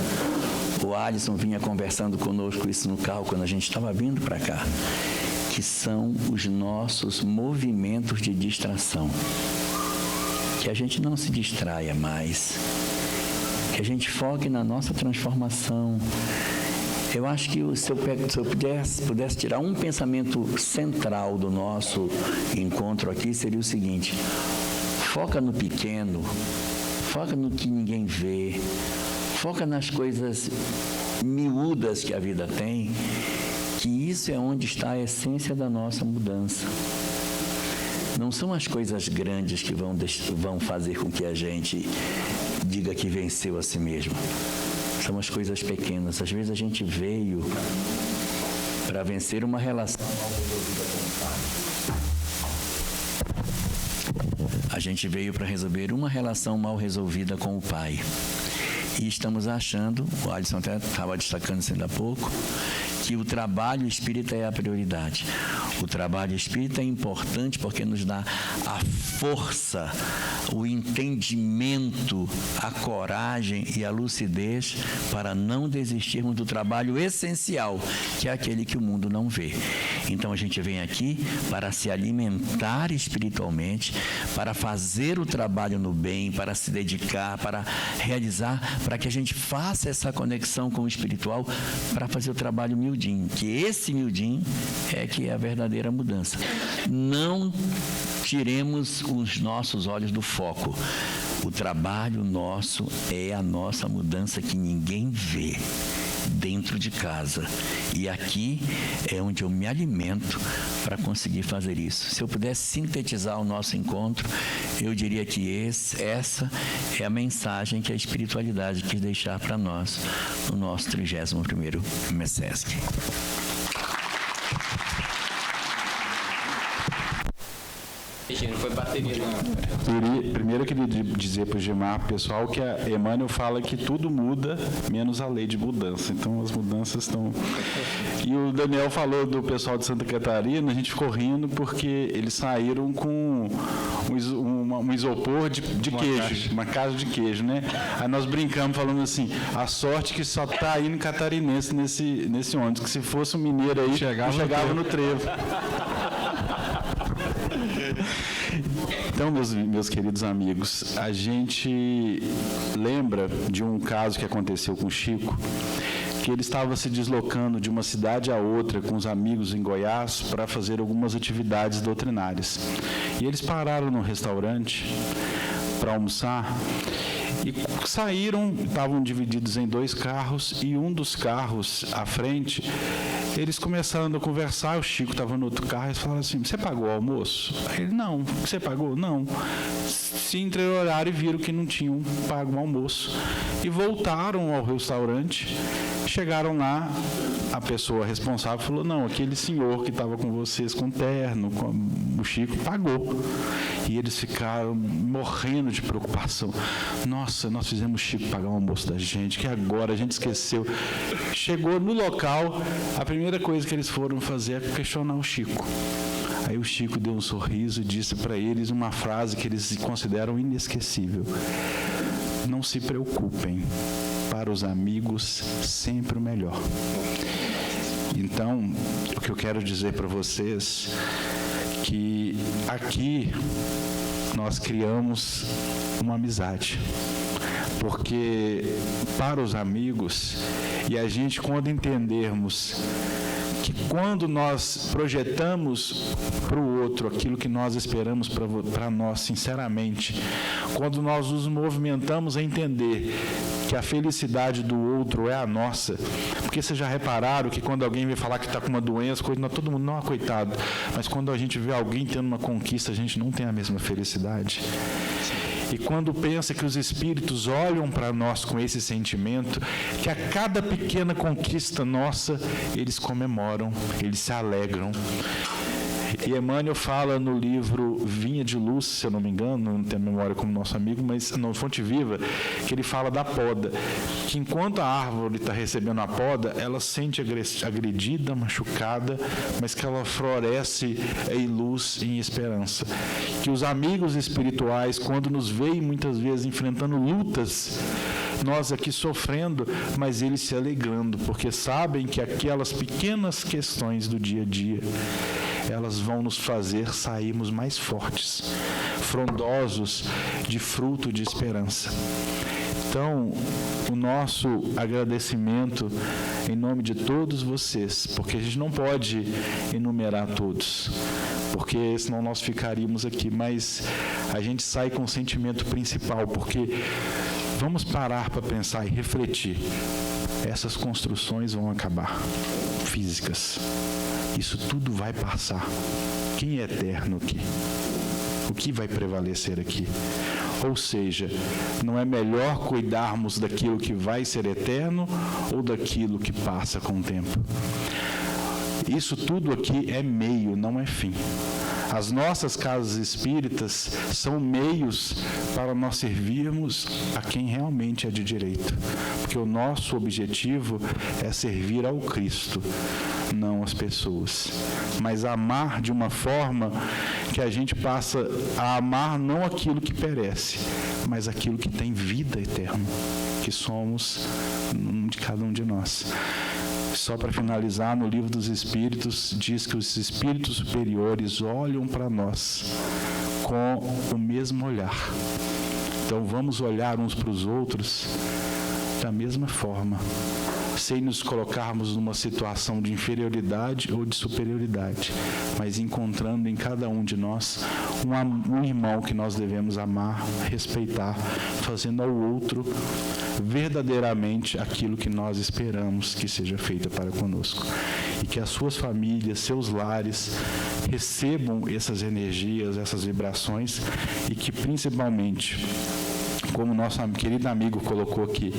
O Alisson vinha conversando conosco isso no carro quando a gente estava vindo para cá, que são os nossos movimentos de distração. Que a gente não se distraia mais, que a gente foque na nossa transformação. Eu acho que se eu pudesse tirar um pensamento central do nosso encontro aqui, seria o seguinte: foca no pequeno, foca no que ninguém vê, foca nas coisas miúdas que a vida tem, que isso é onde está a essência da nossa mudança. Não são as coisas grandes que vão fazer com que a gente diga que venceu a si mesmo. São as coisas pequenas. Às vezes a gente veio para vencer uma relação mal resolvida com o pai. A gente veio para resolver uma relação mal resolvida com o pai. E estamos achando, o Alisson até estava destacando isso ainda há pouco, que o trabalho espírita é a prioridade. O trabalho espírita é importante porque nos dá a força, o entendimento, a coragem e a lucidez para não desistirmos do trabalho essencial, que é aquele que o mundo não vê. Então a gente vem aqui para se alimentar espiritualmente, para fazer o trabalho no bem, para se dedicar, para realizar, para que a gente faça essa conexão com o espiritual, para fazer o trabalho miudinho, que esse miudinho é que é a verdadeira mudança. Não tiremos os nossos olhos do foco. O trabalho nosso é a nossa mudança que ninguém vê dentro de casa. E aqui é onde eu me alimento para conseguir fazer isso. Se eu pudesse sintetizar o nosso encontro, eu diria que essa é a mensagem que a espiritualidade quis deixar para nós no nosso 31º MECESC. Foi bateria. Primeiro eu queria dizer para o Gilmar, pessoal, que a Emmanuel fala que tudo muda, menos a lei de mudança. Então as mudanças estão... E o Daniel falou do pessoal de Santa Catarina, a gente ficou rindo porque eles saíram com um isopor de queijo, uma casa de queijo, né? Aí nós brincamos falando assim, a sorte que só está indo catarinense nesse ônibus, que se fosse um mineiro aí, chegava no trevo. Então, meus queridos amigos, a gente lembra de um caso que aconteceu com o Chico, que ele estava se deslocando de uma cidade a outra com os amigos em Goiás para fazer algumas atividades doutrinárias. E eles pararam num restaurante para almoçar e saíram, estavam divididos em 2 carros, e um dos carros à frente, eles começaram a conversar, o Chico estava no outro carro, eles falaram assim, você pagou o almoço? Aí ele, não. Você pagou? Não. Se entreolharam e viram que não tinham pago o almoço. E voltaram ao restaurante, chegaram lá, a pessoa responsável falou, não, aquele senhor que estava com vocês com terno, o Chico, pagou. E eles ficaram morrendo de preocupação. Nossa, nós fizemos o Chico pagar o almoço da gente, que agora a gente esqueceu. Chegou no local, a primeira coisa que eles foram fazer é questionar o Chico. Aí o Chico deu um sorriso e disse para eles uma frase que eles consideram inesquecível. Não se preocupem, para os amigos sempre o melhor. Então, o que eu quero dizer para vocês que aqui nós criamos uma amizade. Porque para os amigos, e a gente, quando entendermos que quando nós projetamos para o outro aquilo que nós esperamos para nós, sinceramente, quando nós nos movimentamos a entender que a felicidade do outro é a nossa, porque vocês já repararam que quando alguém vem falar que está com uma doença, todo mundo, não, coitado, mas quando a gente vê alguém tendo uma conquista, a gente não tem a mesma felicidade. E quando pensa que os espíritos olham para nós com esse sentimento, que a cada pequena conquista nossa, eles comemoram, eles se alegram. E Emmanuel fala no livro Vinha de Luz, se eu não me engano, não tenho memória como nosso amigo, mas no Fonte Viva, que ele fala da poda, que enquanto a árvore está recebendo a poda, ela se sente agredida, machucada, mas que ela floresce em luz e em esperança. Que os amigos espirituais, quando nos veem muitas vezes enfrentando lutas, nós aqui sofrendo, mas eles se alegrando, porque sabem que aquelas pequenas questões do dia a dia, elas vão nos fazer sairmos mais fortes, frondosos de fruto de esperança. Então, o nosso agradecimento em nome de todos vocês, porque a gente não pode enumerar todos, porque senão nós ficaríamos aqui, mas a gente sai com o sentimento principal, porque vamos parar para pensar e refletir. Essas construções vão acabar, físicas. Isso tudo vai passar. Quem é eterno aqui? O que vai prevalecer aqui? Ou seja, não é melhor cuidarmos daquilo que vai ser eterno ou daquilo que passa com o tempo? Isso tudo aqui é meio, não é fim. As nossas casas espíritas são meios para nós servirmos a quem realmente é de direito. Porque o nosso objetivo é servir ao Cristo, não às pessoas. Mas amar de uma forma que a gente passa a amar não aquilo que perece, mas aquilo que tem vida eterna, que somos de cada um de nós. Só para finalizar, no Livro dos Espíritos, diz que os espíritos superiores olham para nós com o mesmo olhar. Então, vamos olhar uns para os outros da mesma forma, sem nos colocarmos numa situação de inferioridade ou de superioridade, mas encontrando em cada um de nós um irmão que nós devemos amar, respeitar, fazendo ao outro verdadeiramente aquilo que nós esperamos que seja feito para conosco. E que as suas famílias, seus lares, recebam essas energias, essas vibrações, e que principalmente, como nosso querido amigo colocou aqui,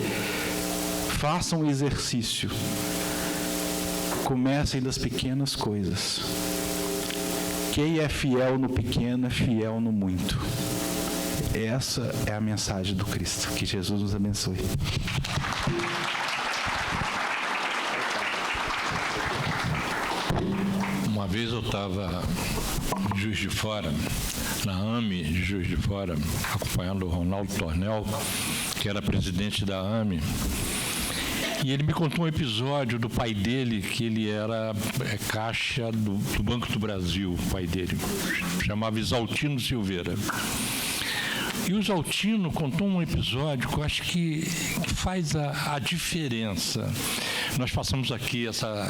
façam um exercício. Comecem das pequenas coisas. Quem é fiel no pequeno é fiel no muito. Essa é a mensagem do Cristo. Que Jesus nos abençoe. Uma vez eu estava em Juiz de Fora, na AME de Juiz de Fora, acompanhando o Ronaldo Tornel, que era presidente da AME. E ele me contou um episódio do pai dele, que ele era caixa do Banco do Brasil, o pai dele, chamava Isaltino Silveira. E o Isaltino contou um episódio que eu acho que faz a diferença. Nós passamos aqui essa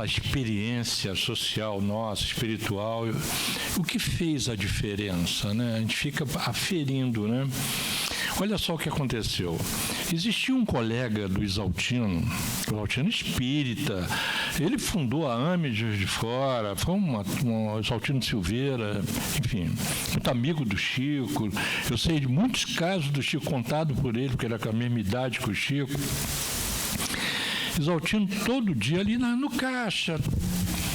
experiência social nossa, espiritual. O que fez a diferença, né? A gente fica aferindo, né? Olha só o que aconteceu. Existia um colega do Isaltino espírita, ele fundou a AME de Juiz de Fora, foi um Isaltino Silveira, enfim, muito amigo do Chico. Eu sei de muitos casos do Chico contado por ele, porque era com a mesma idade que o Chico. Isaltino todo dia ali no caixa.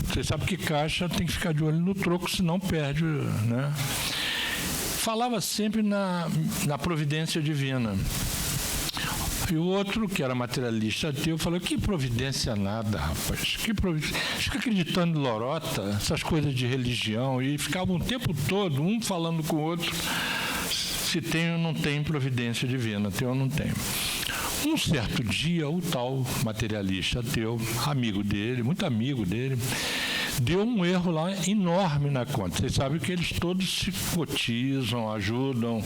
Você sabe que caixa tem que ficar de olho no troco, senão perde, né? Falava sempre na providência divina. E o outro, que era materialista ateu, falou: que providência nada, rapaz. Que providência? Fica acreditando em lorota, essas coisas de religião. E ficavam o tempo todo, um falando com o outro, se tem ou não tem providência divina, tem ou não tem. Um certo dia, o tal materialista ateu, amigo dele, muito amigo dele, deu um erro lá enorme na conta. Vocês sabem que eles todos se cotizam, ajudam,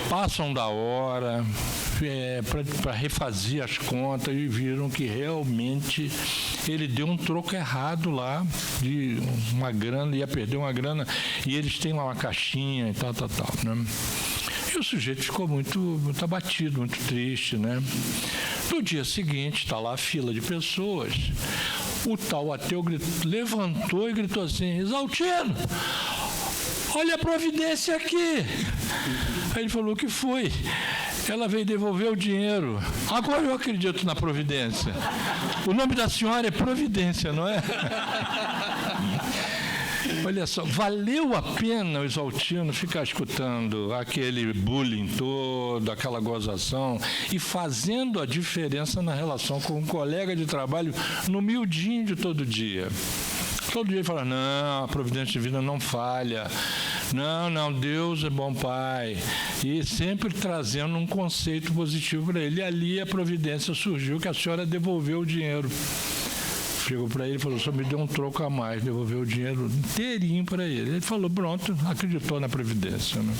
passam da hora para refazer as contas e viram que realmente ele deu um troco errado lá de uma grana, ia perder uma grana, e eles têm lá uma caixinha e tal, né? E o sujeito ficou muito abatido, muito triste, né? No dia seguinte, está lá a fila de pessoas. O tal ateu levantou e gritou assim: Exaltino, olha a providência aqui. Aí ele falou: o que foi? Ela veio devolver o dinheiro. Agora eu acredito na providência. O nome da senhora é Providência, não é? Olha só, valeu a pena o Exaltino ficar escutando aquele bullying todo, aquela gozação, e fazendo a diferença na relação com um colega de trabalho no miudinho de todo dia. Todo dia ele fala: não, a providência divina não falha. Não, Deus é bom pai. E sempre trazendo um conceito positivo para ele. E ali a providência surgiu, que a senhora devolveu o dinheiro. Chegou para ele e falou: só me deu um troco a mais, devolveu o dinheiro inteirinho para ele. Ele falou: pronto, acreditou na providência, né?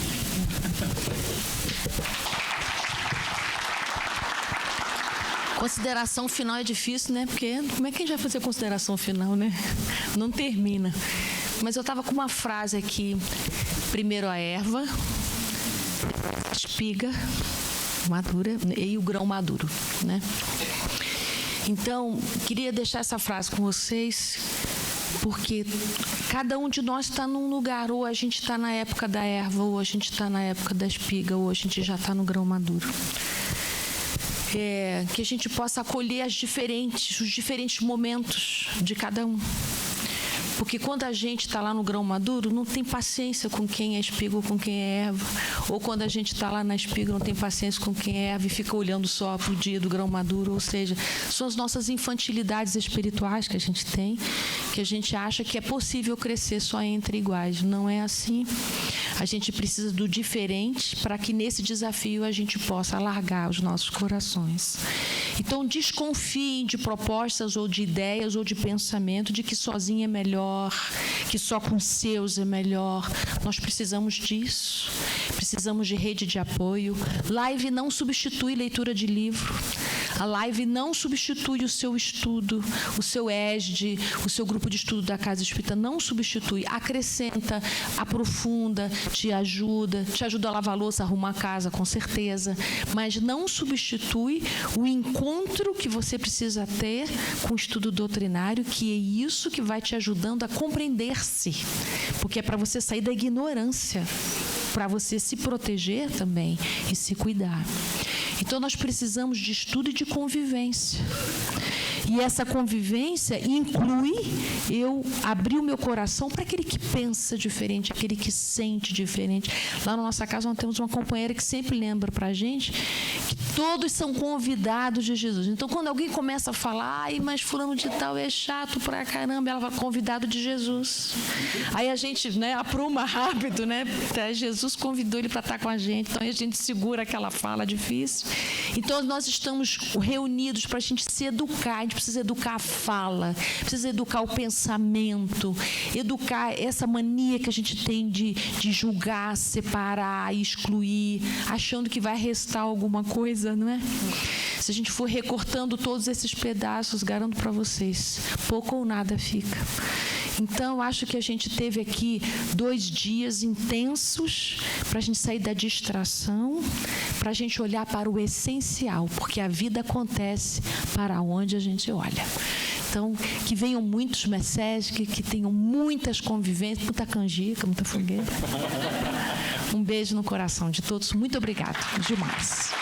Consideração final é difícil, né? Porque como é que a gente vai fazer consideração final, né? Não termina. Mas eu estava com uma frase aqui. Primeiro a erva, espiga madura e o grão maduro, né? Então, queria deixar essa frase com vocês, porque cada um de nós está num lugar, ou a gente está na época da erva, ou a gente está na época da espiga, ou a gente já está no grão maduro. Que a gente possa acolher os diferentes momentos de cada um. Porque quando a gente está lá no grão maduro, não tem paciência com quem é espiga ou com quem é erva. Ou quando a gente está lá na espiga, não tem paciência com quem é erva e fica olhando só para o dia do grão maduro. Ou seja, são as nossas infantilidades espirituais que a gente tem, que a gente acha que é possível crescer só entre iguais. Não é assim. A gente precisa do diferente para que nesse desafio a gente possa alargar os nossos corações. Então, desconfiem de propostas ou de ideias ou de pensamento de que sozinho é melhor, que só com seus é melhor. Nós precisamos disso. Precisamos de rede de apoio. Live não substitui leitura de livro. A live não substitui o seu estudo, o seu ESD, o seu grupo de estudo da Casa Espírita, não substitui. Acrescenta, aprofunda, te ajuda a lavar a louça, arrumar a casa, com certeza, mas não substitui o encontro que você precisa ter com o estudo doutrinário, que é isso que vai te ajudando a compreender-se, porque é para você sair da ignorância, para você se proteger também e se cuidar. Então, nós precisamos de estudo e de convivência. E essa convivência inclui eu abrir o meu coração para aquele que pensa diferente, aquele que sente diferente. Lá na nossa casa nós temos uma companheira que sempre lembra para a gente que todos são convidados de Jesus. Então, quando alguém começa a falar: ai, mas fulano de tal é chato pra caramba, ela fala: convidado de Jesus. Aí a gente, apruma rápido, Jesus convidou ele para estar com a gente. Então, a gente segura aquela fala difícil. Então, nós estamos reunidos para a gente se educar. A gente precisa educar a fala, precisa educar o pensamento, educar essa mania que a gente tem de julgar, separar, excluir, achando que vai restar alguma coisa, não é? Se a gente for recortando todos esses pedaços, garanto para vocês, pouco ou nada fica. Então, acho que a gente teve aqui 2 dias intensos para a gente sair da distração, para a gente olhar para o essencial, porque a vida acontece para onde a gente olha. Então, que venham muitos messes, que tenham muitas convivências, muita canjica, muita fogueira. Um beijo no coração de todos. Muito obrigado demais.